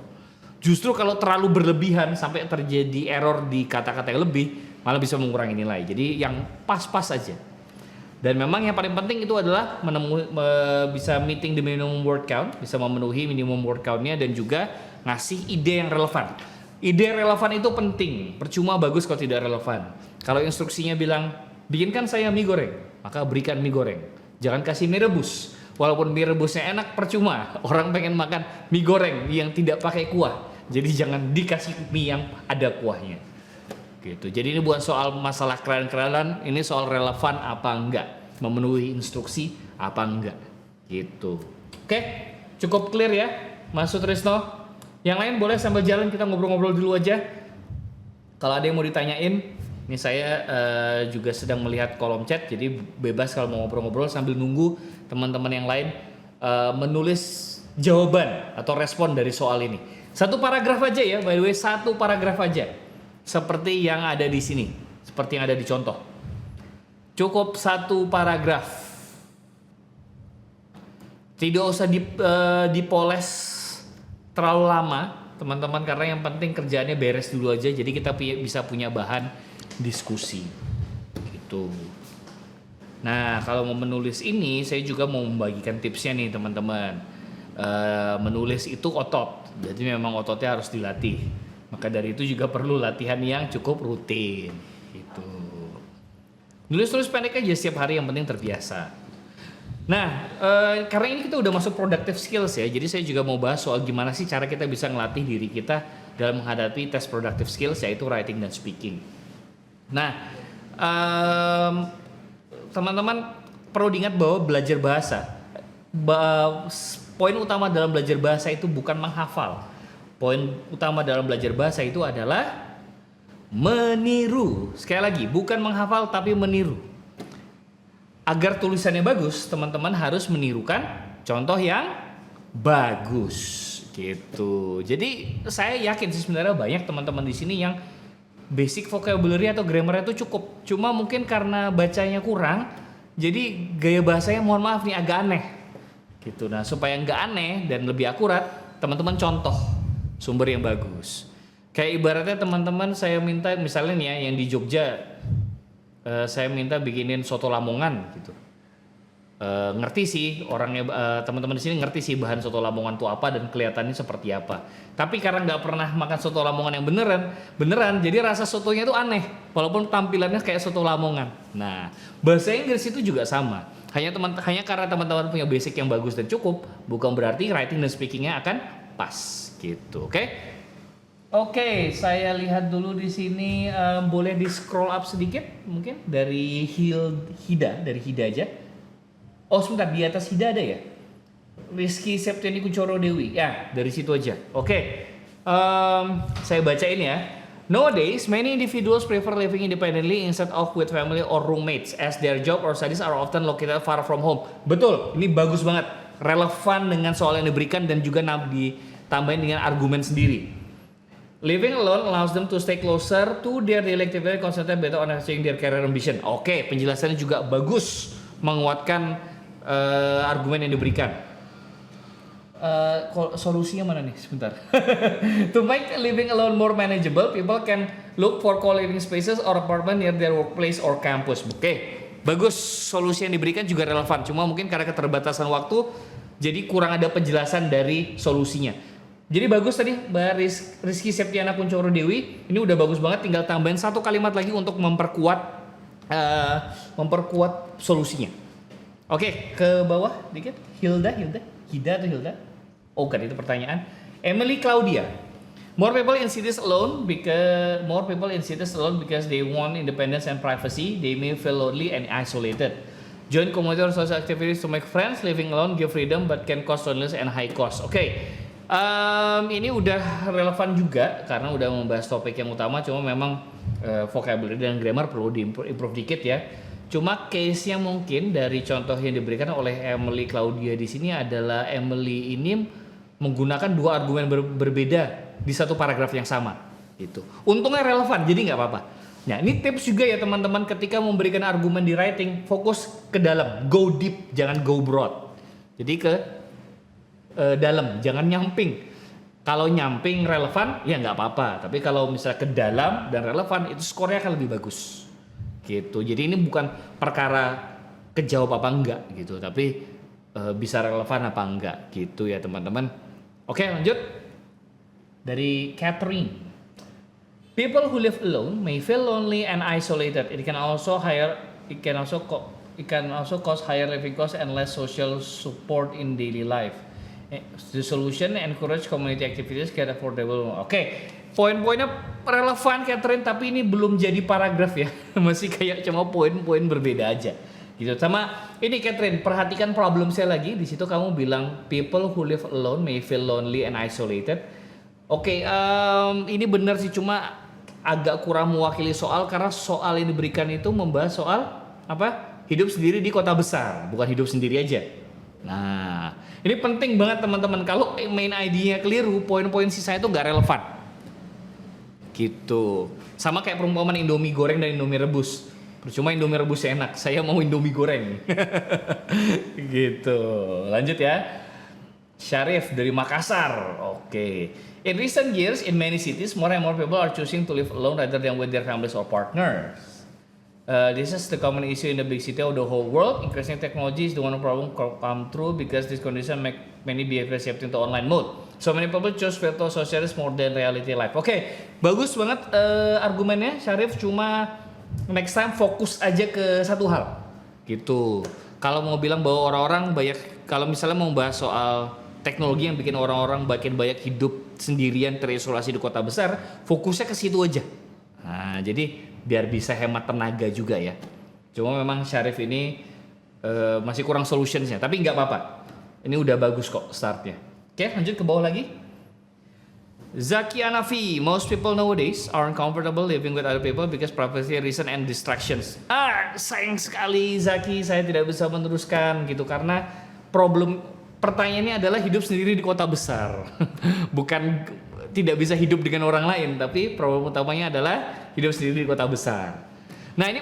Justru kalau terlalu berlebihan sampai terjadi error di kata-kata yang lebih, malah bisa mengurangi nilai. Jadi yang pas-pas aja. Dan memang yang paling penting itu adalah bisa meeting the minimum word count, bisa memenuhi minimum word count-nya dan juga ngasih ide yang relevan. Ide yang relevan itu penting, percuma bagus kalau tidak relevan. Kalau instruksinya bilang, bikinkan saya mie goreng, maka berikan mie goreng. Jangan kasih mie rebus. Walaupun mie rebusnya enak, percuma. Orang pengen makan mie goreng yang tidak pakai kuah. Jadi jangan dikasih mie yang ada kuahnya. Gitu. Jadi ini bukan soal masalah keren-kerenan, ini soal relevan apa enggak, memenuhi instruksi apa enggak. Gitu. Oke, cukup clear ya, Mas Sutrisno. Yang lain boleh sambil jalan kita ngobrol-ngobrol dulu aja. Kalau ada yang mau ditanyain, ini saya juga sedang melihat kolom chat, jadi bebas kalau mau ngobrol-ngobrol sambil nunggu teman-teman yang lain menulis jawaban atau respon dari soal ini. Satu paragraf aja ya, by the way, satu paragraf aja. Seperti yang ada di sini, seperti yang ada di contoh. Cukup satu paragraf. Tidak usah dipoles terlalu lama, teman-teman, karena yang penting kerjaannya beres dulu aja. Jadi kita bisa punya bahan diskusi. Gitu. Nah, kalau mau menulis ini, saya juga mau membagikan tipsnya nih, teman-teman. Menulis itu otot, jadi memang ototnya harus dilatih. Maka dari itu juga perlu latihan yang cukup rutin. Gitu. Nulis-nulis pendek aja setiap hari, yang penting terbiasa. Nah, karena ini kita udah masuk productive skills ya, jadi saya juga mau bahas soal gimana sih cara kita bisa ngelatih diri kita dalam menghadapi tes productive skills, yaitu writing dan speaking. Nah, teman-teman perlu diingat bahwa belajar bahasa, poin utama dalam belajar bahasa itu bukan menghafal. Poin utama dalam belajar bahasa itu adalah meniru. Sekali lagi, bukan menghafal tapi meniru. Agar tulisannya bagus, teman-teman harus menirukan contoh yang bagus gitu. Jadi saya yakin sih sebenarnya banyak teman-teman di sini yang basic vocabulary atau grammarnya itu cukup. Cuma mungkin karena bacanya kurang, jadi gaya bahasanya mohon maaf nih agak aneh. Gitu. Nah, supaya nggak aneh dan lebih akurat, teman-teman contoh sumber yang bagus. Kayak ibaratnya teman-teman saya minta misalnya nih ya, yang di Jogja saya minta bikinin soto Lamongan gitu. Ngerti sih orangnya, teman-teman di sini ngerti sih bahan soto Lamongan itu apa dan kelihatannya seperti apa. Tapi karena nggak pernah makan soto Lamongan yang beneran, jadi rasa sotonya itu aneh, walaupun tampilannya kayak soto Lamongan. Nah, bahasa Inggris itu juga sama. Hanya karena teman-teman punya basic yang bagus dan cukup, bukan berarti writing dan speakingnya akan pas, gitu. Oke, saya lihat dulu di sini, boleh di scroll up sedikit mungkin dari Hida aja. Oh sebentar, di atas Hida ada ya? Rizky Septiani Kuncoro Dewi. Ya, dari situ aja. Oke. Saya bacain ya. Nowadays, many individuals prefer living independently instead of with family or roommates as their job or studies are often located far from home. Betul, ini bagus banget. Relevan dengan soal yang diberikan dan juga ditambahin dengan argumen sendiri. Living alone allows them to stay closer to their daily activity, concentrate better on achieving their career ambition. Oke, penjelasannya juga bagus, menguatkan argumen yang diberikan. Solusinya mana nih? Sebentar. To make living alone more manageable, people can look for co-living spaces or apartment near their workplace or campus. Oke, bagus, solusi yang diberikan juga relevan. Cuma mungkin karena keterbatasan waktu, jadi kurang ada penjelasan dari solusinya. Jadi bagus tadi Mbak Rizky Septiana Kuncoro Dewi, ini udah bagus banget. Tinggal tambahin satu kalimat lagi untuk memperkuat solusinya. Oke, ke bawah dikit. Hida. Oh kan itu pertanyaan. Emily Claudia. More people in cities alone because they want independence and privacy. They may feel lonely and isolated. Join community or social activities to make friends. Living alone give freedom but can cause loneliness and high cost. Oke. Ini udah relevan juga karena udah membahas topik yang utama. Cuma memang vocabulary dan grammar perlu diimprove dikit ya. Cuma case-nya mungkin dari contoh yang diberikan oleh Emily Claudia di sini adalah Emily ini menggunakan dua argumen berbeda di satu paragraf yang sama. Gitu. Untungnya relevan, jadi nggak apa-apa. Nah, ini tips juga ya teman-teman ketika memberikan argumen di writing, fokus ke dalam, go deep, jangan go broad. Jadi ke dalam, jangan nyamping. Kalau nyamping relevan, ya nggak apa-apa. Tapi kalau misalnya ke dalam dan relevan, itu skornya akan lebih bagus. Gitu. Jadi ini bukan perkara kejawab apa enggak gitu, tapi bisa relevan apa enggak gitu ya teman-teman. Oke, lanjut. Dari Catherine. People who live alone may feel lonely and isolated. It can also cause higher living costs and less social support in daily life. The solution encourage community activities get affordable. Oke, poin-poinnya relevan Catherine, tapi ini belum jadi paragraf ya. Masih kayak cuma poin-poin berbeda aja. Gitu. Sama ini Catherine, perhatikan problem saya lagi. Di situ kamu bilang people who live alone may feel lonely and isolated. Oke, ini benar sih, cuma agak kurang mewakili soal karena soal yang diberikan itu membahas soal apa? Hidup sendiri di kota besar, bukan hidup sendiri aja. Nah, ini penting banget teman-teman. Kalau main ID-nya keliru, poin-poin sisanya itu nggak relevan. Gitu. Sama kayak perumpamaan Indomie goreng dan Indomie rebus. Percuma Indomie rebus enak, saya mau Indomie goreng. Gitu. Lanjut ya. Syarif dari Makassar. Oke. In recent years, in many cities, more and more people are choosing to live alone rather than with their families or partners. This is the common issue in the big city of the whole world. Increasing technology is the one problem come true because this condition make many behavior shifting to online mode. So many people choose virtual socialists more than reality life. Oke, bagus banget argumennya Syarif. Cuma next time fokus aja ke satu hal. Gitu. Kalau mau bilang bahwa orang-orang banyak, kalau misalnya mau bahas soal teknologi yang bikin orang-orang makin banyak hidup sendirian terisolasi di kota besar, fokusnya ke situ aja. Nah, jadi biar bisa hemat tenaga juga ya. Cuma memang Syarif ini masih kurang solutionsnya, tapi nggak apa-apa. Ini udah bagus kok startnya. Oke, lanjut ke bawah lagi. Zaki Anafi, most people nowadays aren't comfortable living with other people because privacy reason and distractions. Sayang sekali Zaki, saya tidak bisa meneruskan gitu karena problem pertanyaannya adalah hidup sendiri di kota besar. Bukan tidak bisa hidup dengan orang lain, tapi problem utamanya adalah hidup sendiri di kota besar. Nah ini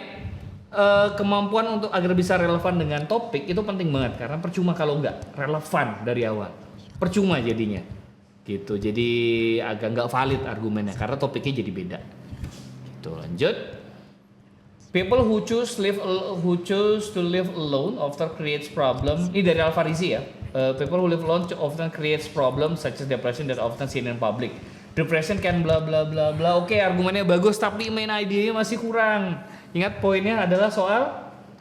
kemampuan untuk agar bisa relevan dengan topik itu penting banget karena percuma kalau nggak relevan dari awal, percuma jadinya, gitu. Jadi agak nggak valid argumennya karena topiknya jadi beda. Gitu. Lanjut. People who choose to live alone often creates problem. Ini dari Al-Farizi ya. People who live alone often creates problems such as depression that often seen in public. Depression can bla bla bla bla. Oke, argumennya bagus tapi main idenya masih kurang. Ingat poinnya adalah soal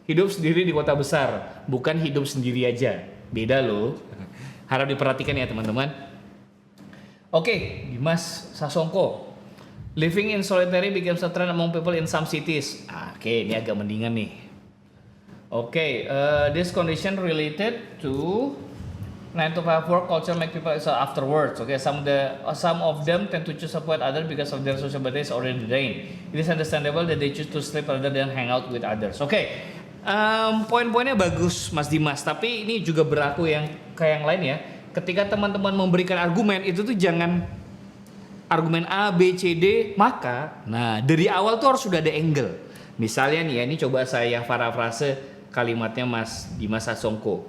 hidup sendiri di kota besar, bukan hidup sendiri aja. Beda loh. Harap diperhatikan ya teman-teman. Oke, Dimas Sasongko. Living in solitary becomes a trend among people in some cities. Oke, ini agak mendingan nih. Oke, this condition related to 9 to 5 work culture make people afterwards. Okay, some of them tend to choose to avoid others because of their social battery is already drained. It is understandable that they choose to sleep rather than hang out with others. Oke, poin-poinnya bagus Mas Dimas, tapi ini juga berlaku yang kayak yang lain ya. Ketika teman-teman memberikan argumen itu tuh jangan argumen A, B, C, D, maka nah dari awal tuh harus sudah ada angle. Misalnya nih ya, ini coba saya parafrase kalimatnya Mas Dimas Sasongko.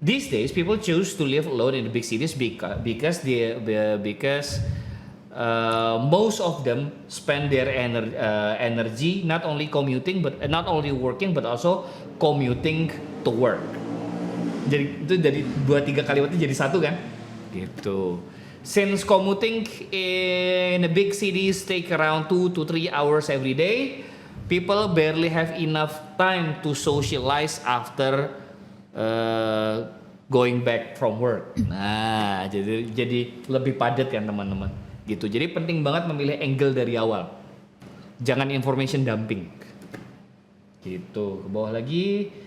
These days people choose to live alone in the big cities because most of them spend their energy not only working but also commuting to work. Jadi itu dari 2-3 kalimat itu jadi satu kan? Gitu. Since commuting in the big cities take around 2 to 3 hours every day, people barely have enough time to socialize after going back from work. Nah, jadi lebih padat kan teman-teman. Gitu. Jadi penting banget memilih angle dari awal. Jangan information dumping. Gitu. Ke bawah lagi.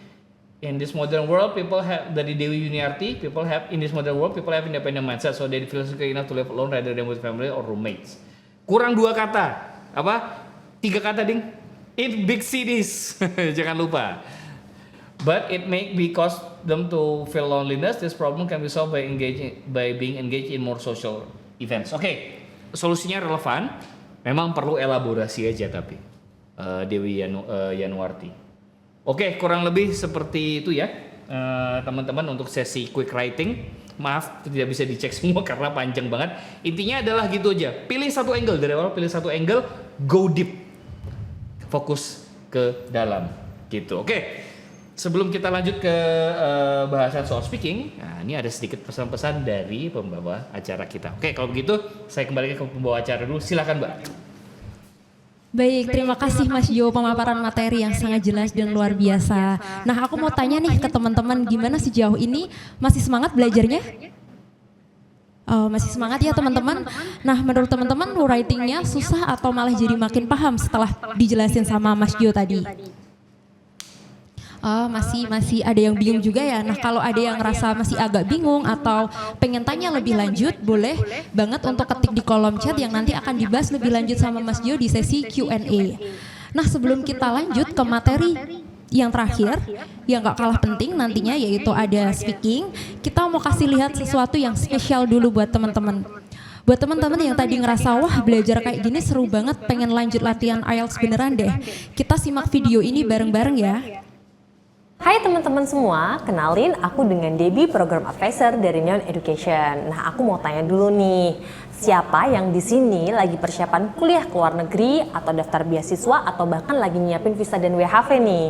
In this modern world, people have dari Dewi Yuniarti, people have independent mindset, so they feel secure enough to live alone rather than with family or roommates. Kurang 2 kata, apa? 3 kata ding? in big cities. Jangan lupa. But it may cause them to feel loneliness. This problem can be solved by being engaged in more social events. Oke, solusinya relevan. Memang perlu elaborasi aja tapi Dewi Yanuarti. Oke, kurang lebih seperti itu ya teman-teman untuk sesi quick writing. Maaf tidak bisa dicek semua karena panjang banget. Intinya adalah gitu aja. Pilih satu angle dari awal, pilih satu angle, go deep, fokus ke dalam gitu. Oke. Sebelum kita lanjut ke bahasan soal speaking, nah ini ada sedikit pesan-pesan dari pembawa acara kita. Oke, kalau begitu saya kembali ke pembawa acara dulu. Silakan, Mbak. Baik, terima kasih Mas Jo pemaparan materi yang sangat jelas dan luar biasa. Nah, aku mau tanya nih ke teman-teman, gimana sejauh ini masih semangat belajarnya? Oh, masih semangat ya teman-teman. Nah, menurut teman-teman writing-nya susah atau malah jadi makin paham setelah dijelasin sama Mas Jo tadi? Oh, masih ada yang bingung juga ya. Nah, kalau ada yang ngerasa masih agak bingung atau pengen tanya lebih lanjut, boleh banget untuk ketik di kolom chat yang nanti akan dibahas lebih lanjut sama Mas Jo di sesi Q&A. Nah, sebelum kita lanjut ke materi yang terakhir, yang gak kalah penting nantinya yaitu ada speaking, kita mau kasih lihat sesuatu yang spesial dulu buat teman-teman. Buat teman-teman yang tadi ngerasa, wah belajar kayak gini seru banget, pengen lanjut latihan IELTS beneran deh. Kita simak video ini bareng-bareng ya. Hai teman-teman semua, kenalin aku dengan Debbie, Program Advisor dari Neon Education. Nah, aku mau tanya dulu nih, siapa yang di sini lagi persiapan kuliah ke luar negeri atau daftar beasiswa atau bahkan lagi nyiapin visa dan WHV nih?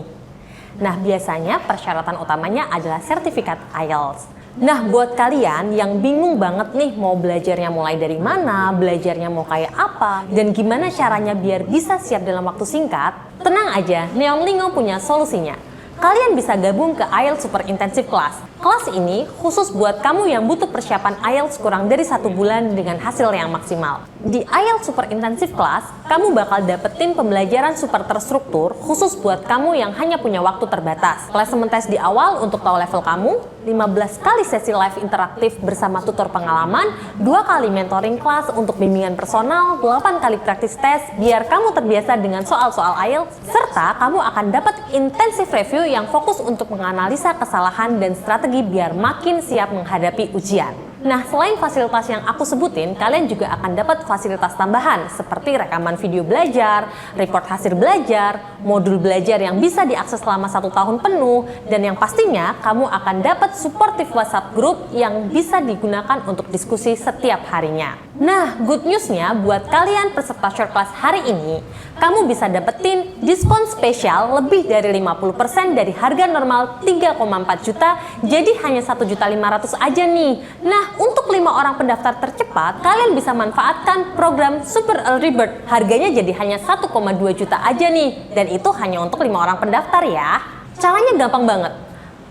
Nah, biasanya persyaratan utamanya adalah sertifikat IELTS. Nah, buat kalian yang bingung banget nih mau belajarnya mulai dari mana, belajarnya mau kayak apa, dan gimana caranya biar bisa siap dalam waktu singkat, tenang aja, Neon Lingo punya solusinya. Kalian bisa gabung ke IELTS Super Intensive Class. Kelas ini khusus buat kamu yang butuh persiapan IELTS kurang dari 1 bulan dengan hasil yang maksimal. Di IELTS Super Intensive Class, kamu bakal dapetin pembelajaran super terstruktur khusus buat kamu yang hanya punya waktu terbatas. Placement test di awal untuk tahu level kamu, 15 kali sesi live interaktif bersama tutor pengalaman, 2 kali mentoring kelas untuk bimbingan personal, 8 kali praktis tes biar kamu terbiasa dengan soal-soal IELTS, serta kamu akan dapat intensive review yang fokus untuk menganalisa kesalahan dan strategi biar makin siap menghadapi ujian. Nah, selain fasilitas yang aku sebutin, kalian juga akan dapat fasilitas tambahan seperti rekaman video belajar, report hasil belajar, modul belajar yang bisa diakses selama 1 tahun penuh, dan yang pastinya kamu akan dapat supportive WhatsApp group yang bisa digunakan untuk diskusi setiap harinya. Nah, good newsnya buat kalian peserta short class hari ini, kamu bisa dapetin diskon spesial lebih dari 50% dari harga normal 3,4 juta, jadi hanya 1.500.000 aja nih. Nah, untuk 5 orang pendaftar tercepat, kalian bisa manfaatkan program Super Early Bird. Harganya jadi hanya 1,2 juta aja nih, dan itu hanya untuk 5 orang pendaftar ya. Caranya gampang banget.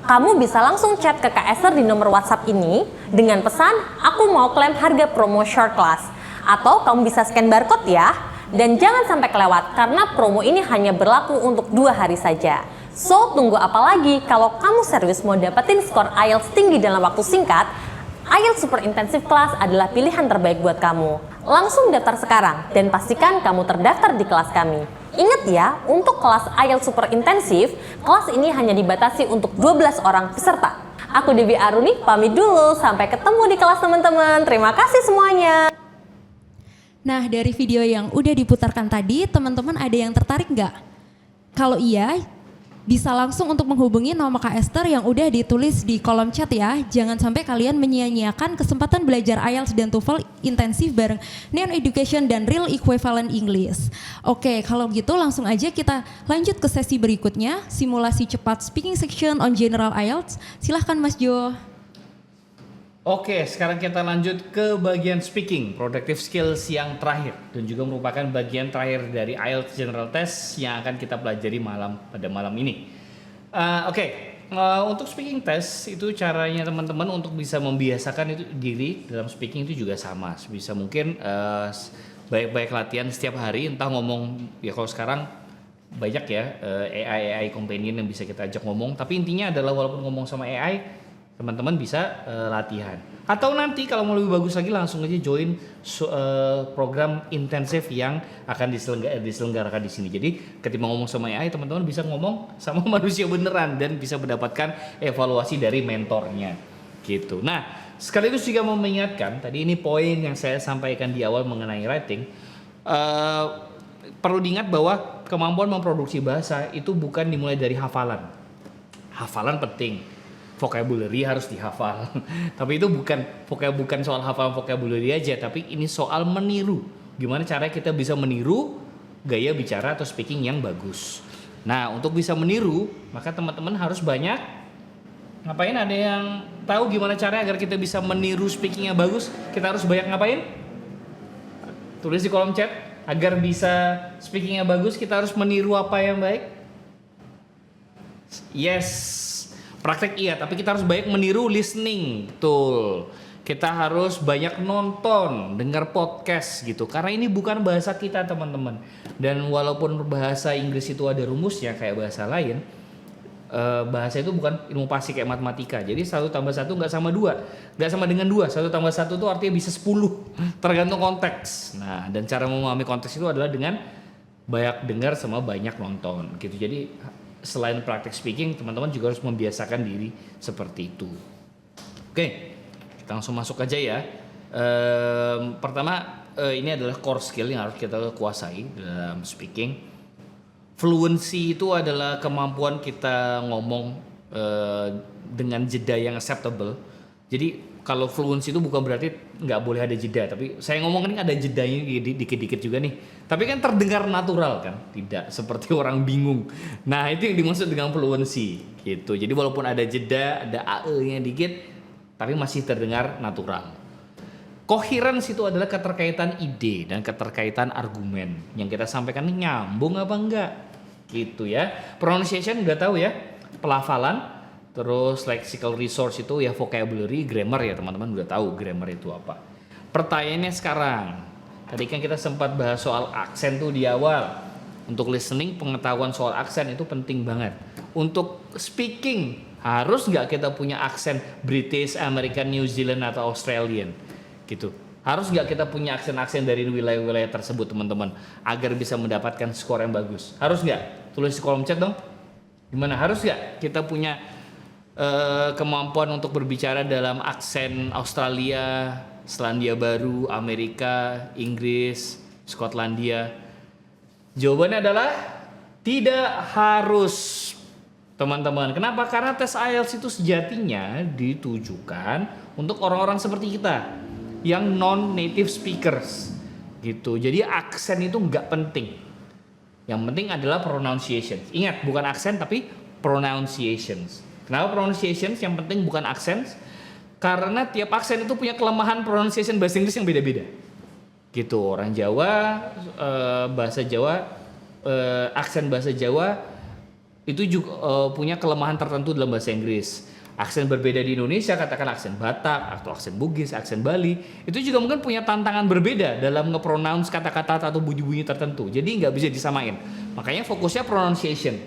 Kamu bisa langsung chat ke Kak Esther di nomor WhatsApp ini dengan pesan, aku mau klaim harga promo short class. Atau kamu bisa scan barcode ya. Dan jangan sampai kelewat karena promo ini hanya berlaku untuk 2 hari saja. So, tunggu apa lagi? Kalau kamu serius mau dapetin skor IELTS tinggi dalam waktu singkat, IELTS Super Intensive Class adalah pilihan terbaik buat kamu. Langsung daftar sekarang dan pastikan kamu terdaftar di kelas kami. Ingat ya, untuk kelas IELTS Super Intensif, kelas ini hanya dibatasi untuk 12 orang peserta. Aku Debbie Aruni, pamit dulu. Sampai ketemu di kelas teman-teman. Terima kasih semuanya. Nah, dari video yang udah diputarkan tadi, teman-teman ada yang tertarik nggak? Kalau iya, bisa langsung untuk menghubungi nomor Kak Esther yang udah ditulis di kolom chat ya. Jangan sampai kalian menyia-nyiakan kesempatan belajar IELTS dan TOEFL intensif bareng Neon Education dan Real Equivalent English. Oke, kalau gitu langsung aja kita lanjut ke sesi berikutnya, simulasi cepat speaking section on general IELTS. Silahkan Mas Jo. Oke, sekarang kita lanjut ke bagian speaking, productive skills yang terakhir dan juga merupakan bagian terakhir dari IELTS General Test yang akan kita pelajari pada malam ini. Untuk speaking test itu caranya teman-teman untuk bisa membiasakan itu diri dalam speaking itu juga sama. Sebisa mungkin baik-baik latihan setiap hari, entah ngomong ya kalau sekarang banyak ya AI companion yang bisa kita ajak ngomong. Tapi intinya adalah walaupun ngomong sama AI, teman-teman bisa latihan. Atau nanti kalau mau lebih bagus lagi langsung aja join program intensif yang akan diselenggarakan di sini. Jadi ketika ngomong sama AI, teman-teman bisa ngomong sama manusia beneran dan bisa mendapatkan evaluasi dari mentornya gitu. Nah, sekaligus juga mau mengingatkan, tadi ini poin yang saya sampaikan di awal mengenai writing. Perlu diingat bahwa kemampuan memproduksi bahasa itu bukan dimulai dari hafalan. Hafalan penting. Vocabulary harus dihafal. Tapi itu bukan soal hafal vocabulary aja, tapi ini soal meniru. Gimana caranya kita bisa meniru gaya bicara atau speaking yang bagus. Nah, untuk bisa meniru, maka teman-teman harus banyak ngapain? Ada yang tahu gimana caranya agar kita bisa meniru speakingnya bagus? Kita harus banyak ngapain? Tulis di kolom chat. Agar bisa speakingnya bagus, kita harus meniru apa yang baik? Yes. Praktek iya, tapi kita harus banyak meniru listening. Betul. Kita harus banyak nonton, dengar podcast gitu. Karena ini bukan bahasa kita, teman-teman. Dan walaupun bahasa Inggris itu ada rumusnya kayak bahasa lain, bahasa itu bukan ilmu pasti kayak matematika. Jadi 1 tambah 1 nggak sama 2. Nggak sama dengan 2. 1 tambah 1 itu artinya bisa 10. Tergantung konteks. Nah, dan cara memahami konteks itu adalah dengan banyak dengar sama banyak nonton gitu. Jadi selain praktek speaking, teman-teman juga harus membiasakan diri seperti itu. Oke, kita langsung masuk aja ya. Pertama, ini adalah core skill yang harus kita kuasai dalam speaking. Fluency itu adalah kemampuan kita ngomong dengan jeda yang acceptable. Jadi kalau fluency itu bukan berarti nggak boleh ada jeda, tapi saya ngomong ini ada jedanya dikit-dikit juga nih. Tapi kan terdengar natural kan, tidak seperti orang bingung. Nah, itu yang dimaksud dengan fluency gitu. Jadi walaupun ada jeda, ada AE-nya dikit, tapi masih terdengar natural. Coherence itu adalah keterkaitan ide dan keterkaitan argumen yang kita sampaikan ini nyambung apa enggak gitu ya. Pronunciation udah tahu ya, pelafalan. Terus lexical resource itu ya vocabulary, grammar ya teman-teman udah tahu grammar itu apa. Pertanyaannya sekarang, tadi kan kita sempat bahas soal aksen tuh di awal. Untuk listening, pengetahuan soal aksen itu penting banget. Untuk speaking, harus nggak kita punya aksen British, American, New Zealand atau Australian gitu. Harus nggak kita punya aksen-aksen dari wilayah-wilayah tersebut teman-teman agar bisa mendapatkan skor yang bagus. Harus nggak? Tulis di kolom chat dong. Gimana? Harus nggak kita punya kemampuan untuk berbicara dalam aksen Australia, Selandia Baru, Amerika, Inggris, Skotlandia? Jawabannya adalah tidak harus, teman-teman. Kenapa? Karena tes IELTS itu sejatinya ditujukan untuk orang-orang seperti kita yang non-native speakers gitu. Jadi aksen itu nggak penting. Yang penting adalah pronunciation. Ingat, bukan aksen tapi pronunciations. Kenapa pronunciations? Yang penting bukan aksen, karena tiap aksen itu punya kelemahan pronunciation bahasa Inggris yang beda-beda. Gitu, orang Jawa, bahasa Jawa, aksen bahasa Jawa itu juga punya kelemahan tertentu dalam bahasa Inggris. Aksen berbeda di Indonesia, katakan aksen Batak atau aksen Bugis, aksen Bali, itu juga mungkin punya tantangan berbeda dalam nge-pronounce kata-kata atau bunyi-bunyi tertentu. Jadi nggak bisa disamain. Makanya fokusnya pronunciation.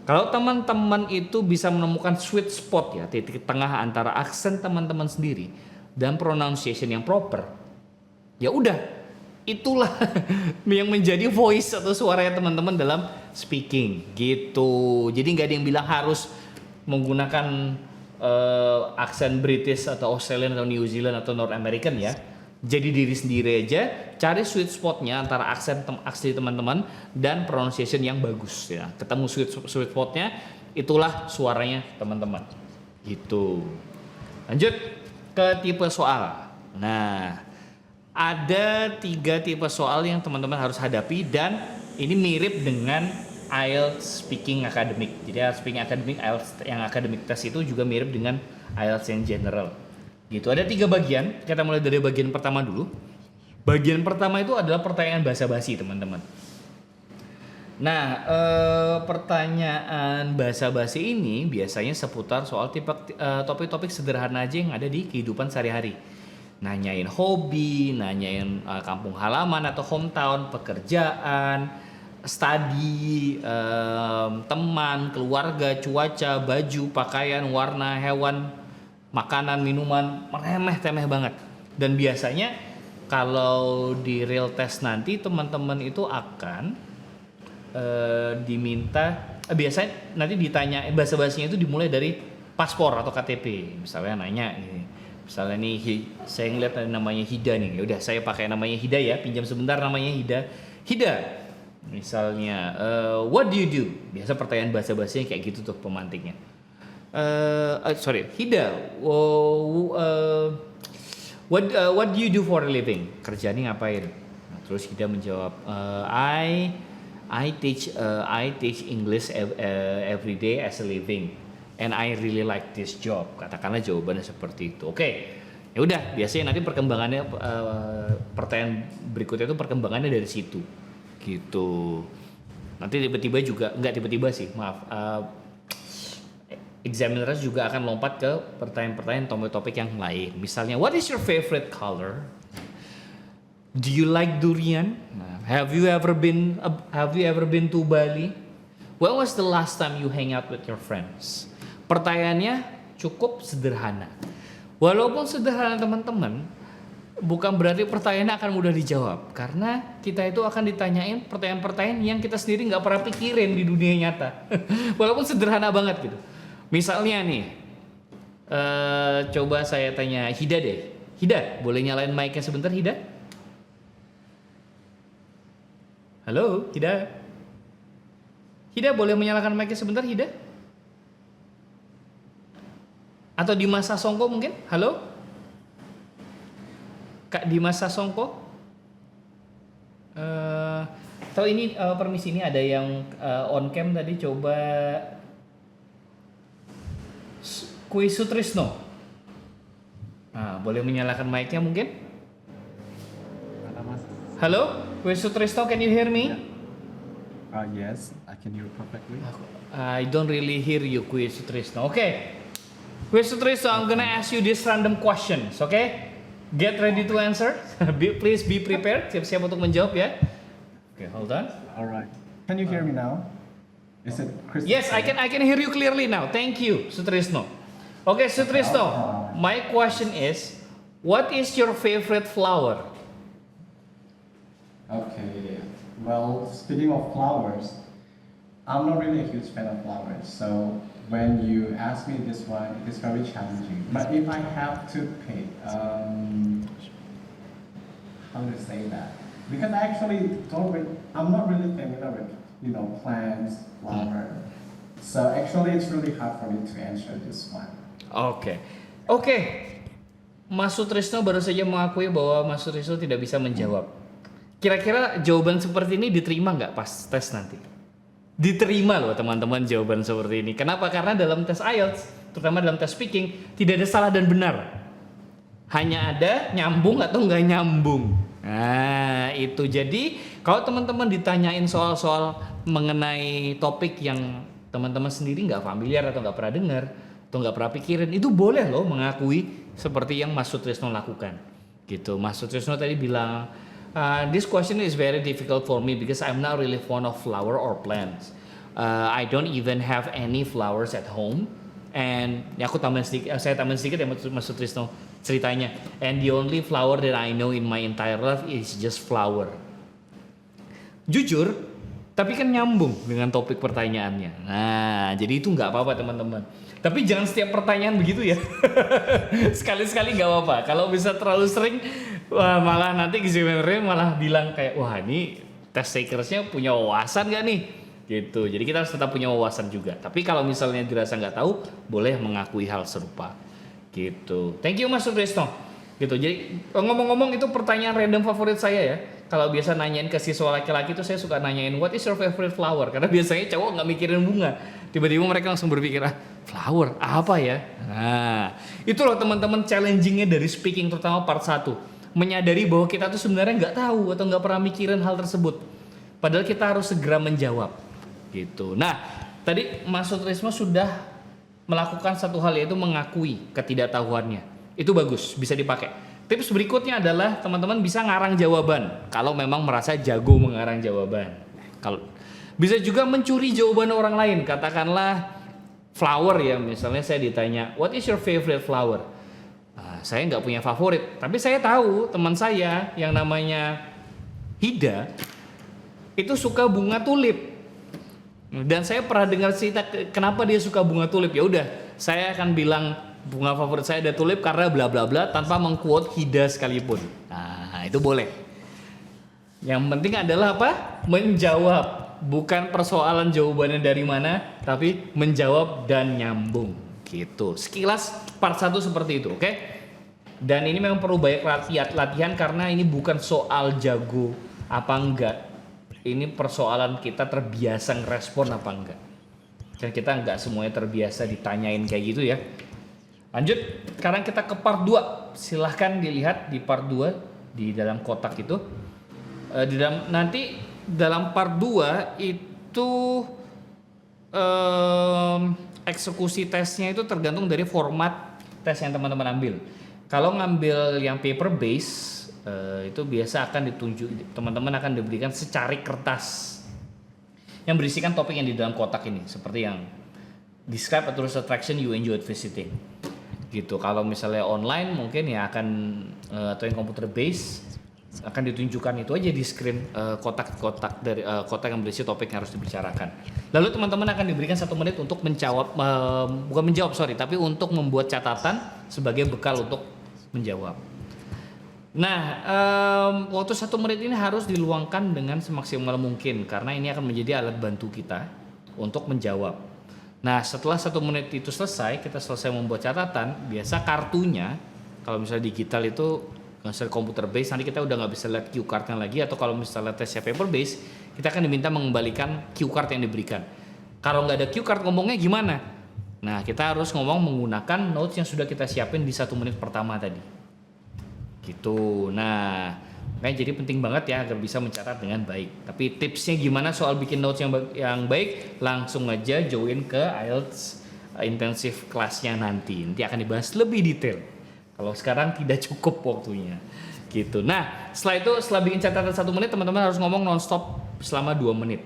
Kalau teman-teman itu bisa menemukan sweet spot ya, titik tengah antara aksen teman-teman sendiri dan pronunciation yang proper, ya udah, itulah yang menjadi voice atau suaranya teman-teman dalam speaking gitu. Jadi nggak ada yang bilang harus menggunakan aksen British atau Australian atau New Zealand atau North American ya. Jadi diri sendiri aja, cari sweet spotnya antara aksen asli teman-teman dan pronunciation yang bagus ya. Ketemu sweet spotnya, itulah suaranya teman-teman. Gitu. Lanjut ke tipe soal. Nah, ada 3 tipe soal yang teman-teman harus hadapi dan ini mirip dengan IELTS Speaking Academic. Jadi IELTS Speaking Academic, IELTS yang academic test itu juga mirip dengan IELTS yang general. Gitu, ada 3 bagian. Kita mulai dari bagian pertama dulu. Bagian pertama itu adalah pertanyaan basa-basi, teman-teman. Nah, pertanyaan basa-basi ini biasanya seputar soal topik-topik sederhana aja yang ada di kehidupan sehari-hari. Nanyain hobi, nanyain kampung halaman atau hometown, pekerjaan, study, teman, keluarga, cuaca, baju, pakaian, warna, hewan, makanan, minuman, remeh-temeh banget. Dan biasanya kalau di real test nanti teman-teman itu akan diminta, biasanya nanti ditanya bahasa-bahasanya itu dimulai dari paspor atau KTP. Misalnya nanya gini, misalnya nih saya ngeliat ada namanya Hida nih, ya udah saya pakai namanya Hida ya, pinjam sebentar namanya Hida. Hida, misalnya what do you do? Biasa pertanyaan bahasa-bahasanya kayak gitu tuh pemantiknya. Hida, what do you do for a living? Kerjanya ngapain? Nah, terus Hida menjawab, I teach English every day as a living, and I really like this job. Katakanlah jawabannya seperti itu. Oke, ya udah. Biasanya nanti perkembangannya pertanyaan berikutnya itu perkembangannya dari situ, gitu. Nanti tiba-tiba juga nggak tiba-tiba sih, maaf. Examiners juga akan lompat ke pertanyaan-pertanyaan topik yang lain. Misalnya, what is your favorite color? Do you like durian? Have you ever been to Bali? When was the last time you hang out with your friends? Pertanyaannya cukup sederhana. Walaupun sederhana teman-teman, bukan berarti pertanyaannya akan mudah dijawab. Karena kita itu akan ditanyain pertanyaan-pertanyaan yang kita sendiri nggak pernah pikirin di dunia nyata. Walaupun sederhana banget gitu. Misalnya nih, coba saya tanya Hida deh. Hida, boleh nyalain mic-nya sebentar Hida? Halo, Hida. Hida boleh menyalakan mic-nya sebentar, Hida? Atau Dimas Sasongko mungkin? Halo? Kak Dimas Sasongko? Atau ini permisi, ini ada yang on cam tadi, coba Kui Sutrisno. Nah, boleh menyalakan mic-nya mungkin? Halo? Kui Sutrisno, can you hear me? Yes, I can hear you perfectly. I don't really hear you, Kui Sutrisno. Okay. Kui Sutrisno, I'm gonna ask you this random questions, okay? Get ready to answer. Please be prepared. Siap-siap untuk menjawab ya. Okay, hold on. All right. Can you hear me now? Is it crystal Yes, I can hear you clearly now. Thank you, Sutrisno. Okay, Sutrisno. My question is, what is your favorite flower? Okay. Well, speaking of flowers, I'm not really a huge fan of flowers. So when you ask me this one, it is very challenging. But if I have to pick, how to say that? Because I actually I'm not really familiar with, plants, flower. So actually it's really hard for me to answer this one. Oke. Mas Sutrisno baru saja mengakui bahwa Mas Sutrisno tidak bisa menjawab. Kira-kira jawaban seperti ini diterima nggak pas tes nanti? Diterima loh teman-teman jawaban seperti ini. Kenapa? Karena dalam tes IELTS, terutama dalam tes speaking, tidak ada salah dan benar. Hanya ada nyambung atau nggak nyambung. Nah itu, jadi kalau teman-teman ditanyain soal-soal mengenai topik yang teman-teman sendiri nggak familiar atau nggak pernah dengar atau nggak pernah pikirin, itu boleh loh mengakui seperti yang Mas Sutrisno lakukan. Gitu. Mas Sutrisno tadi bilang, this question is very difficult for me because I'm not really fond of flower or plants. I don't even have any flowers at home. And ya saya tambahin sedikit ya Mas Sutrisno ceritanya. And the only flower that I know in my entire life is just flower. Jujur, tapi kan nyambung dengan topik pertanyaannya. Nah, jadi itu nggak apa-apa teman-teman. Tapi jangan setiap pertanyaan begitu ya. Sekali-sekali nggak apa-apa. Kalau bisa terlalu sering, wah, malah nanti examiner malah bilang kayak, wah ini test takersnya punya wawasan nggak nih? Gitu. Jadi kita harus tetap punya wawasan juga. Tapi kalau misalnya dirasa nggak tahu, boleh mengakui hal serupa. Gitu. Thank you Mas Sutrisno. Gitu. Jadi ngomong-ngomong itu pertanyaan random favorit saya ya. Kalau biasa nanyain ke siswa laki-laki itu saya suka nanyain what is your favorite flower? Karena biasanya cowok nggak mikirin bunga. Tiba-tiba mereka langsung berpikir, flower apa ya? Nah, itu loh teman-teman challengingnya dari speaking terutama part 1. Menyadari bahwa kita tuh sebenarnya nggak tahu atau nggak pernah mikirin hal tersebut. Padahal kita harus segera menjawab. Gitu. Nah, tadi Mas Sutrisno sudah melakukan satu hal yaitu mengakui ketidaktahuannya. Itu bagus, bisa dipakai. Tips berikutnya adalah teman-teman bisa ngarang jawaban kalau memang merasa jago mengarang jawaban. Kalau bisa juga mencuri jawaban orang lain. Katakanlah flower ya, misalnya saya ditanya, what is your favorite flower? Saya nggak punya favorit, tapi saya tahu teman saya yang namanya Hida itu suka bunga tulip. Dan saya pernah dengar cerita kenapa dia suka bunga tulip. Ya udah, saya akan bilang bunga favorit saya ada tulip karena bla bla bla tanpa mengquote Hida sekalipun. Nah, itu boleh. Yang penting adalah apa? Menjawab. Bukan persoalan jawabannya dari mana, tapi menjawab dan nyambung gitu. Sekilas part 1 seperti itu, oke? Dan ini memang perlu banyak latihan karena ini bukan soal jago apa enggak. Ini persoalan kita terbiasa ngerespon apa enggak. Dan kita enggak semuanya terbiasa ditanyain kayak gitu ya. Lanjut, sekarang kita ke part 2. Silahkan dilihat di part 2 di dalam kotak itu. Nanti dalam part 2 itu eksekusi tesnya itu tergantung dari format tes yang teman-teman ambil. Kalau ngambil yang paper base itu biasa akan ditunjuk, teman-teman akan diberikan secari kertas yang berisikan topik yang di dalam kotak ini, seperti yang describe a tourist attraction you enjoyed visiting gitu. Kalau misalnya online mungkin ya akan atau yang computer base akan ditunjukkan itu aja di screen kotak-kotak dari kotak yang berisi topik yang harus dibicarakan. Lalu teman-teman akan diberikan 1 menit untuk bukan menjawab tapi untuk membuat catatan sebagai bekal untuk menjawab. Nah, waktu 1 menit ini harus diluangkan dengan semaksimal mungkin karena ini akan menjadi alat bantu kita untuk menjawab. Nah, setelah 1 menit itu selesai, kita selesai membuat catatan. Biasa kartunya, kalau misalnya digital itu misalnya komputer base, nanti kita udah nggak bisa lihat cue card-nya lagi, atau kalau misalnya tesnya paper base, kita akan diminta mengembalikan cue card yang diberikan. Kalau nggak ada cue card ngomongnya gimana? Nah, kita harus ngomong menggunakan notes yang sudah kita siapin di 1 menit pertama tadi. Gitu. Nah, makanya jadi penting banget ya agar bisa mencatat dengan baik. Tapi tipsnya gimana soal bikin notes yang baik? Langsung aja join ke IELTS intensif kelasnya nanti. Nanti akan dibahas lebih detail. Kalau sekarang tidak cukup waktunya gitu. Nah, setelah bikin catatan 1 menit, teman-teman harus ngomong nonstop selama 2 menit.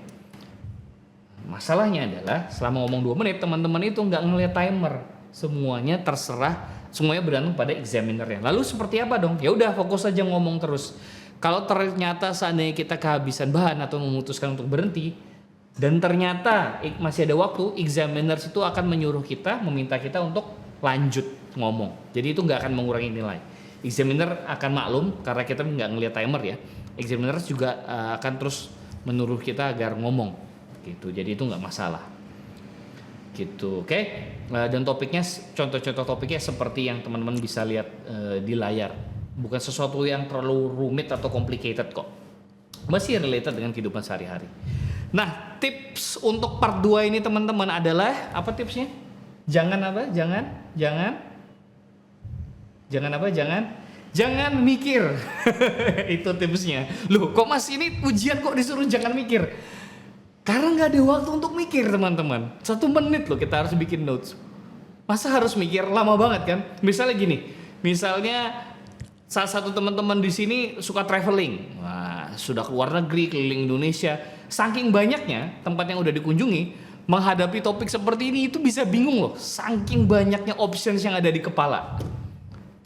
Masalahnya adalah selama ngomong 2 menit, teman-teman itu nggak ngeliat timer. Semuanya terserah, semuanya bergantung pada examinernya. Lalu seperti apa dong? Ya udah, fokus aja ngomong terus. Kalau ternyata seandainya kita kehabisan bahan atau memutuskan untuk berhenti, dan ternyata masih ada waktu, examiners itu akan meminta kita untuk lanjut ngomong. Jadi itu nggak akan mengurangi nilai. Examiner akan maklum karena kita nggak ngelihat timer ya. Examiner juga akan terus menyuruh kita agar ngomong gitu. Jadi itu nggak masalah gitu, oke? Dan topiknya, contoh-contoh topiknya seperti yang teman-teman bisa lihat di layar. Bukan sesuatu yang terlalu rumit atau complicated kok. Masih related dengan kehidupan sehari-hari. Nah, tips untuk part 2 ini teman-teman adalah apa tipsnya? Jangan mikir. Itu tipsnya. Loh, kok Mas ini ujian kok disuruh jangan mikir? Karena nggak ada waktu untuk mikir, teman-teman. 1 menit loh kita harus bikin notes. Masa harus mikir lama banget kan? Misalnya gini, salah satu teman-teman di sini suka traveling. Wah, sudah keluar negeri, keliling Indonesia. Saking banyaknya tempat yang udah dikunjungi, menghadapi topik seperti ini itu bisa bingung loh. Saking banyaknya options yang ada di kepala.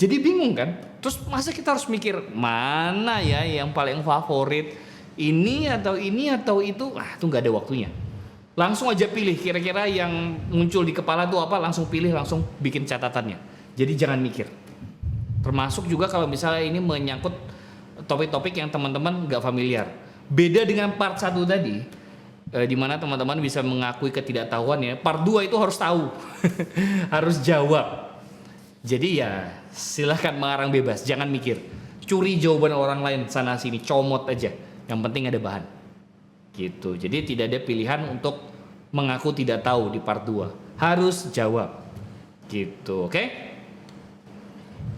Jadi bingung kan? Terus masa kita harus mikir mana ya yang paling favorit? Ini atau itu? Itu nggak ada waktunya. Langsung aja pilih kira-kira yang muncul di kepala tuh apa, langsung pilih, langsung bikin catatannya. Jadi jangan mikir. Termasuk juga kalau misalnya ini menyangkut topik-topik yang teman-teman nggak familiar. Beda dengan part 1 tadi, di mana teman-teman bisa mengakui ketidaktahuannya. Part 2 itu harus tahu, harus jawab. Jadi ya silahkan mengarang bebas, jangan mikir. Curi jawaban orang lain sana sini, comot aja. Yang penting ada bahan. Gitu. Jadi tidak ada pilihan untuk mengaku tidak tahu di part 2. Harus jawab. Gitu, oke?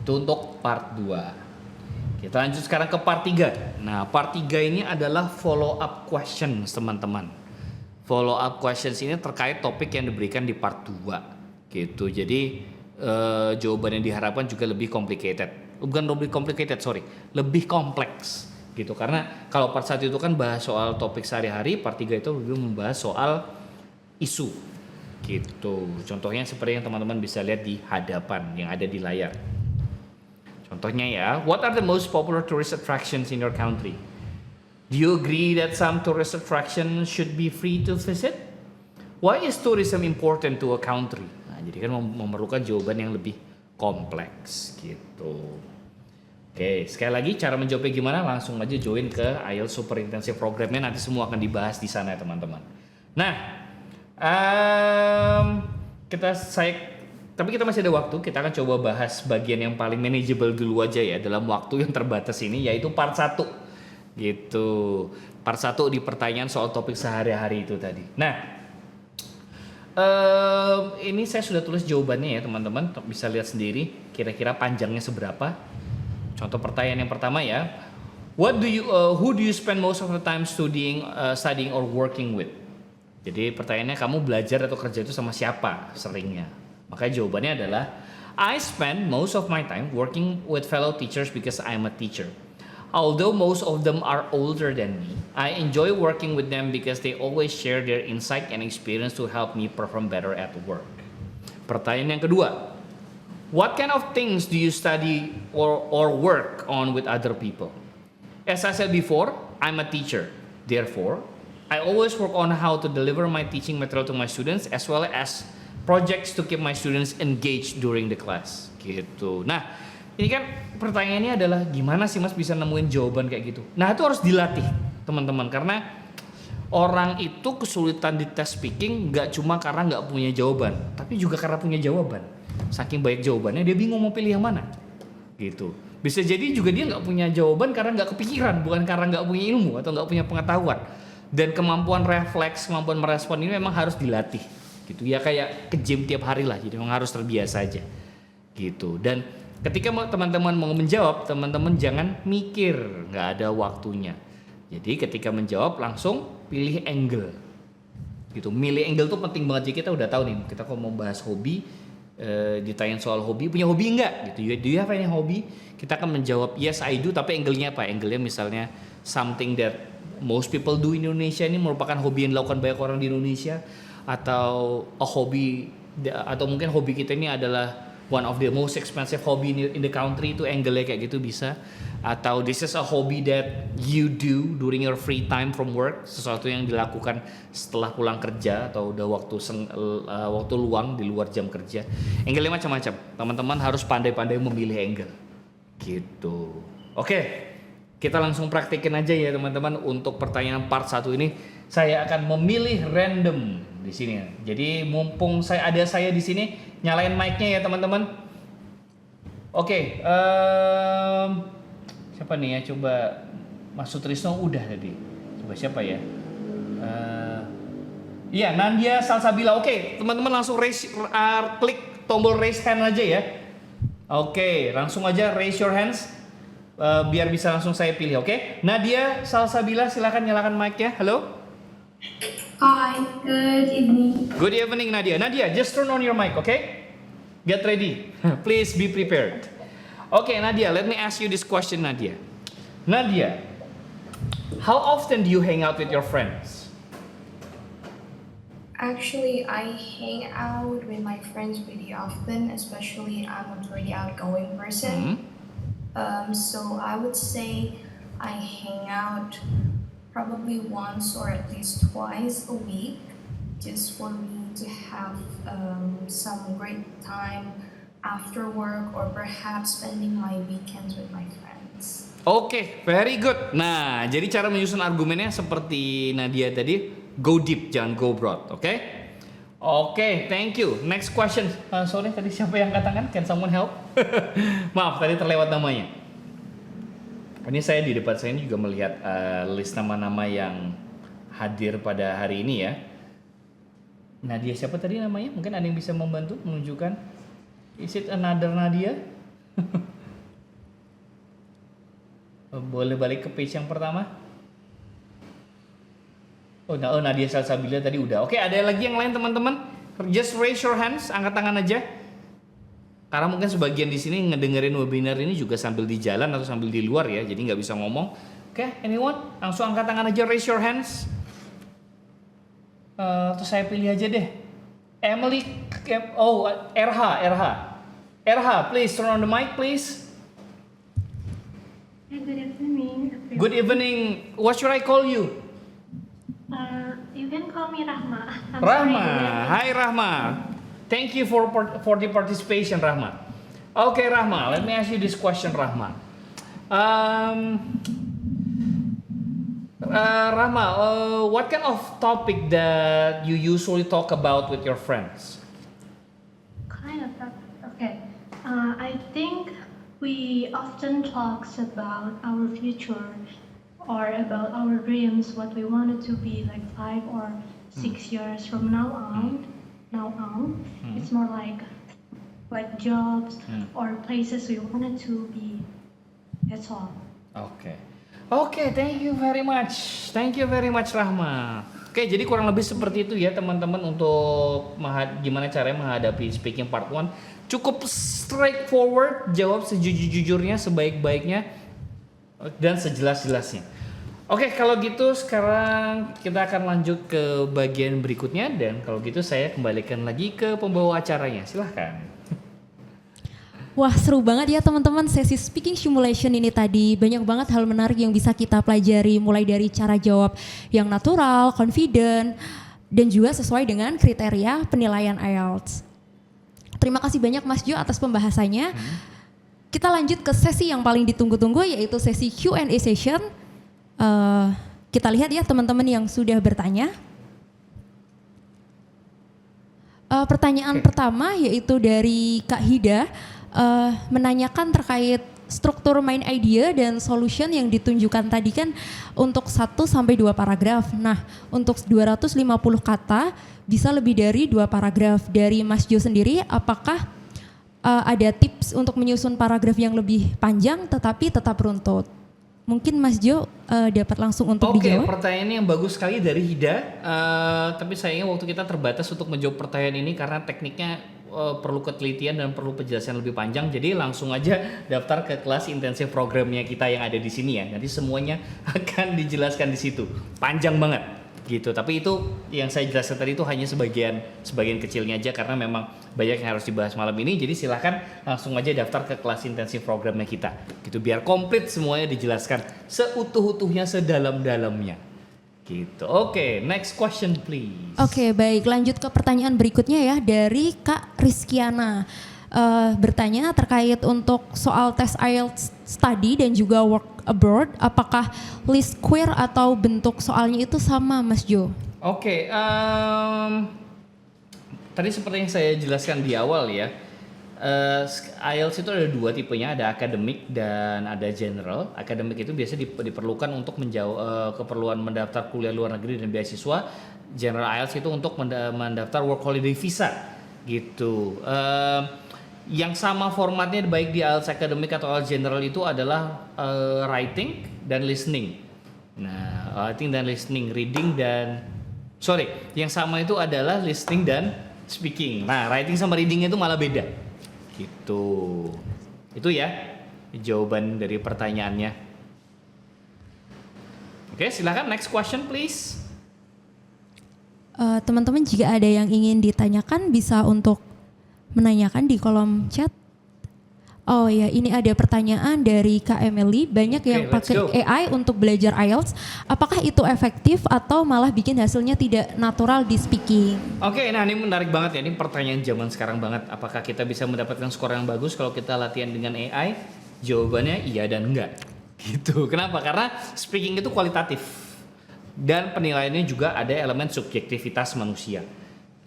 Itu untuk part 2. Kita lanjut sekarang ke part 3. Nah, part 3 ini adalah follow up questions, teman-teman. Follow up questions ini terkait topik yang diberikan di part 2. Gitu. Jadi jawaban yang diharapkan juga lebih complicated. Bukan lebih complicated, lebih kompleks. Gitu. Karena kalau part 1 itu kan bahas soal topik sehari-hari, part 3 itu lebih membahas soal isu. Gitu. Contohnya seperti yang teman-teman bisa lihat di hadapan yang ada di layar. Contohnya ya, what are the most popular tourist attractions in your country? Do you agree that some tourist attractions should be free to visit? Why is tourism important to a country? Nah, jadi kan memerlukan jawaban yang lebih kompleks gitu. Oke, sekali lagi cara menjawabnya gimana? Langsung aja join ke IELTS Super Intensive Programnya, nanti semua akan dibahas di sana ya teman-teman. Nah, tapi kita masih ada waktu, kita akan coba bahas bagian yang paling manageable dulu aja ya dalam waktu yang terbatas ini, yaitu part 1 gitu. Part 1 di pertanyaan soal topik sehari-hari itu tadi. Nah, ini saya sudah tulis jawabannya ya teman-teman, bisa lihat sendiri kira-kira panjangnya seberapa. Contoh pertanyaan yang pertama ya, who do you spend most of the time studying or working with? Jadi pertanyaannya, kamu belajar atau kerja itu sama siapa seringnya? Makanya jawabannya adalah I spend most of my time working with fellow teachers because I'm a teacher. Although most of them are older than me, I enjoy working with them because they always share their insight and experience to help me perform better at work. Pertanyaan yang kedua, what kind of things do you study or work on with other people? As I said before, I'm a teacher. Therefore, I always work on how to deliver my teaching material to my students as well as projects to keep my students engaged during the class. Gitu. Nah, ini kan pertanyaannya adalah gimana sih Mas bisa nemuin jawaban kayak gitu? Nah, itu harus dilatih, teman-teman, karena orang itu kesulitan di tes speaking nggak cuma karena nggak punya jawaban, tapi juga karena punya jawaban. Saking banyak jawabannya dia bingung mau pilih yang mana. Gitu. Bisa jadi juga dia nggak punya jawaban karena nggak kepikiran, bukan karena nggak punya ilmu atau nggak punya pengetahuan. Dan kemampuan refleks, kemampuan merespon ini memang harus dilatih. Gitu ya, kayak ke gym tiap hari lah, jadi memang harus terbiasa aja. Gitu. Dan ketika teman-teman mau menjawab, teman-teman jangan mikir, nggak ada waktunya. Jadi ketika menjawab langsung pilih angle. Gitu. Milih angle tuh penting banget. Jadi kita udah tahu nih, kita kalau mau bahas hobi, ditanyain soal hobi, punya hobi enggak? Gitu. Do you have any hobby? Kita akan menjawab yes I do, tapi angle-nya apa? Angle-nya misalnya something that most people do in Indonesia, ini merupakan hobi yang dilakukan banyak orang di Indonesia, atau a hobby, atau mungkin hobi kita ini adalah one of the most expensive hobby in the country, itu angle-nya kayak gitu bisa. Atau this is a hobby that you do during your free time from work, sesuatu yang dilakukan setelah pulang kerja atau udah waktu luang di luar jam kerja. Angle-nya macam-macam. Teman-teman harus pandai-pandai memilih angle. Gitu. Oke. Kita langsung praktekin aja ya teman-teman. Untuk pertanyaan part 1 ini saya akan memilih random di sini. Jadi mumpung saya di sini, nyalain mic-nya ya teman-teman. Oke, siapa nih ya? Coba Mas Sutrisno udah tadi. Coba siapa ya? Iya, Nandia Salsabila. Oke, teman-teman langsung klik tombol raise hand aja ya. Oke, langsung aja raise your hands. Biar bisa langsung saya pilih, oke? Nadia Salsabila, silakan nyalakan mic-nya. Halo. Hi, good evening. Good evening, Nadia. Nadia, just turn on your mic, okay? Get ready. Please be prepared. Okay, Nadia, let me ask you this question, Nadia. Nadia, how often do you hang out with your friends? Actually, I hang out with my friends pretty often, especially I'm a pretty outgoing person. So I would say I hang out probably once or at least twice a week, just for me to have some great time after work or perhaps spending my weekends with my friends. Oke, very good. Nah, jadi cara menyusun argumennya seperti Nadia tadi, go deep, jangan go broad, oke? Oke, thank you. Next question. Sorry, tadi siapa yang angkat tangan? Can someone help? Maaf, tadi terlewat namanya. Ini saya di depan saya ini juga melihat list nama-nama yang hadir pada hari ini ya. Nadia siapa tadi namanya? Mungkin ada yang bisa membantu menunjukkan. Is it another Nadia? Boleh balik ke page yang pertama? Oh, Nadia Salsabila tadi udah. Oke, ada lagi yang lain teman-teman? Just raise your hands, angkat tangan aja. Karena mungkin sebagian di sini ngedengerin webinar ini juga sambil di jalan atau sambil di luar ya, jadi nggak bisa ngomong. Oke, anyone? Langsung angkat tangan aja, raise your hands. Terus saya pilih aja deh. Emily, RH, please turn on the mic, please. Good evening. everyone. Good evening. What should I call you? You can call me Rahma. I'm Rahma. sorry. Hi, Rahma. Thank you for the participation, Rahma. Okay, Rahma. Let me ask you this question, Rahma. Rahma, what kind of topic that you usually talk about with your friends? Kind of. Okay. I think we often talks about our future or about our dreams, what we wanted to be like 5 or 6 years from now on. It's more like jobs or places we wanted to be. That's all. Oke, thank you very much. Thank you very much, Rahma. Oke, jadi kurang lebih seperti itu ya teman-teman untuk gimana caranya menghadapi speaking part 1. Cukup straightforward, jawab sejujur-jujurnya, sebaik-baiknya, dan sejelas-jelasnya. Oke, kalau gitu sekarang kita akan lanjut ke bagian berikutnya. Dan kalau gitu saya kembalikan lagi ke pembawa acaranya. Silahkan. Wah, seru banget ya teman-teman sesi speaking simulation ini tadi. Banyak banget hal menarik yang bisa kita pelajari, mulai dari cara jawab yang natural, confident, dan juga sesuai dengan kriteria penilaian IELTS. Terima kasih banyak Mas Jo atas pembahasannya. Kita lanjut ke sesi yang paling ditunggu-tunggu, yaitu sesi Q&A session. Kita lihat ya teman-teman yang sudah bertanya. Pertanyaan pertama yaitu dari Kak Hida, menanyakan terkait struktur main idea dan solution yang ditunjukkan tadi kan untuk 1-2 paragraf. Nah, untuk 250 kata bisa lebih dari 2 paragraf. Dari Mas Jo sendiri, apakah ada tips untuk menyusun paragraf yang lebih panjang tetapi tetap runtut? Mungkin Mas Jo dapat langsung untuk dijawab. Oke, pertanyaannya yang bagus sekali dari Hida. Tapi sayangnya waktu kita terbatas untuk menjawab pertanyaan ini karena tekniknya perlu ketelitian dan perlu penjelasan lebih panjang. Jadi langsung aja daftar ke kelas intensif programnya kita yang ada di sini ya. Nanti semuanya akan dijelaskan di situ. Panjang banget gitu. Tapi itu yang saya jelaskan tadi itu hanya sebagian kecilnya aja karena memang banyak yang harus dibahas malam ini. Jadi silahkan langsung aja daftar ke kelas intensif programnya kita. Gitu biar komplit semuanya dijelaskan seutuh-utuhnya, sedalam-dalamnya. Gitu. Oke, next question please. Oke, baik. Lanjut ke pertanyaan berikutnya ya dari Kak Rizkiana. Bertanya terkait untuk soal tes IELTS study dan juga work abroad, apakah list queer atau bentuk soalnya itu sama Mas Jo? Oke, tadi seperti yang saya jelaskan di awal ya, IELTS itu ada 2 tipenya, ada akademik dan ada general. Akademik itu biasa diperlukan untuk menjawab keperluan mendaftar kuliah luar negeri dan beasiswa. General IELTS itu untuk mendaftar work holiday visa gitu. Yang sama formatnya baik di IELTS akademik atau IELTS general itu adalah writing dan listening. Nah, writing dan listening, yang sama itu adalah listening dan speaking. Nah, writing sama reading itu malah beda. Gitu. Itu ya jawaban dari pertanyaannya. Oke, silakan next question please. Teman-teman jika ada yang ingin ditanyakan bisa untuk menanyakan di kolom chat. Oh ya, ini ada pertanyaan dari Kak Emily. Banyak yang pakai AI untuk belajar IELTS. Apakah itu efektif atau malah bikin hasilnya tidak natural di speaking? Oke, nah ini menarik banget ya. Ini pertanyaan zaman sekarang banget. Apakah kita bisa mendapatkan skor yang bagus kalau kita latihan dengan AI? Jawabannya iya dan enggak. Gitu. Kenapa? Karena speaking itu kualitatif. Dan penilaiannya juga ada elemen subjektivitas manusia.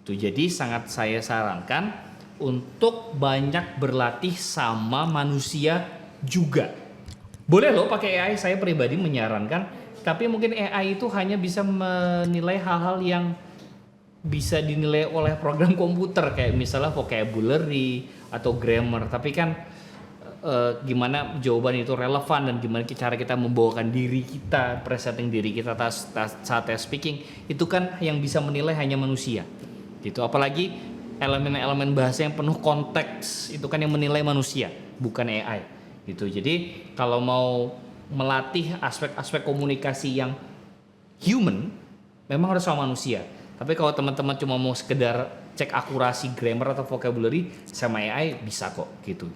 Itu jadi sangat saya sarankan untuk banyak berlatih sama manusia juga. Boleh loh pakai AI, saya pribadi menyarankan. Tapi mungkin AI itu hanya bisa menilai hal-hal yang bisa dinilai oleh program komputer. Kayak misalnya vocabulary atau grammar. Tapi kan gimana jawaban itu relevan dan gimana cara kita membawakan diri kita, presenting diri kita saat tes speaking. Itu kan yang bisa menilai hanya manusia. Gitu. Apalagi elemen-elemen bahasa yang penuh konteks itu kan yang menilai manusia, bukan AI gitu. Jadi kalau mau melatih aspek-aspek komunikasi yang human memang harus sama manusia. Tapi kalau teman-teman cuma mau sekedar cek akurasi grammar atau vocabulary sama AI bisa kok gitu.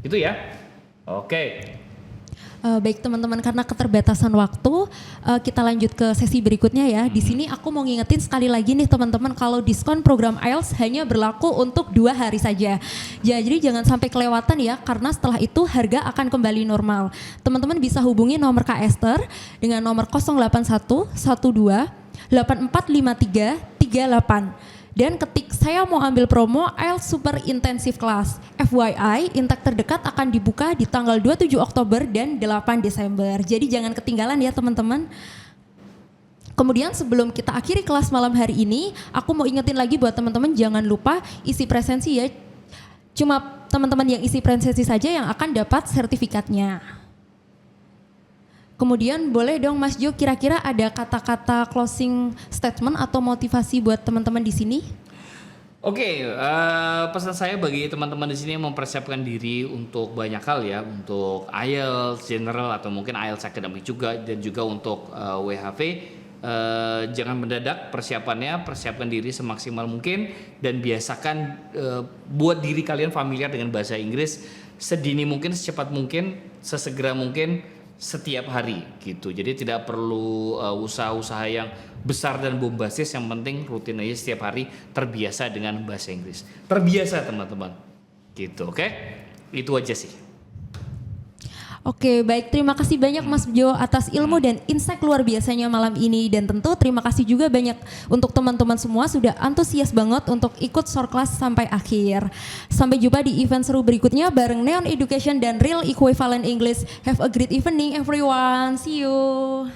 Gitu ya. Oke. Baik teman-teman, karena keterbatasan waktu, kita lanjut ke sesi berikutnya ya. Di sini aku mau ngingetin sekali lagi nih teman-teman, kalau diskon program IELTS hanya berlaku untuk 2 hari saja. Jadi jangan sampai kelewatan ya, karena setelah itu harga akan kembali normal. Teman-teman bisa hubungi nomor Kak Esther dengan nomor 081 12 8453 38. Dan ketik saya mau ambil promo IELTS Super Intensive Class. FYI, intake terdekat akan dibuka di tanggal 27 Oktober dan 8 Desember. Jadi jangan ketinggalan ya teman-teman. Kemudian sebelum kita akhiri kelas malam hari ini, aku mau ingetin lagi buat teman-teman jangan lupa isi presensi ya. Cuma teman-teman yang isi presensi saja yang akan dapat sertifikatnya. Kemudian boleh dong Mas Jo, kira-kira ada kata-kata closing statement atau motivasi buat teman-teman di sini? Oke, pesan saya bagi teman-teman di sini yang mempersiapkan diri untuk banyak hal ya, untuk IELTS general atau mungkin IELTS akademik juga, dan juga untuk WHV. Jangan mendadak persiapannya, persiapkan diri semaksimal mungkin dan biasakan buat diri kalian familiar dengan bahasa Inggris sedini mungkin, secepat mungkin, sesegera mungkin, setiap hari gitu. Jadi tidak perlu usaha-usaha yang besar dan bombastis, yang penting rutin aja setiap hari terbiasa dengan bahasa Inggris. Terbiasa teman-teman. Gitu, oke? Itu aja sih. Oke, baik, terima kasih banyak Mas Jo atas ilmu dan insight luar biasanya malam ini, dan tentu terima kasih juga banyak untuk teman-teman semua sudah antusias banget untuk ikut short class sampai akhir. Sampai jumpa di event seru berikutnya bareng Neon Education dan Real Equivalent English. Have a great evening everyone. See you.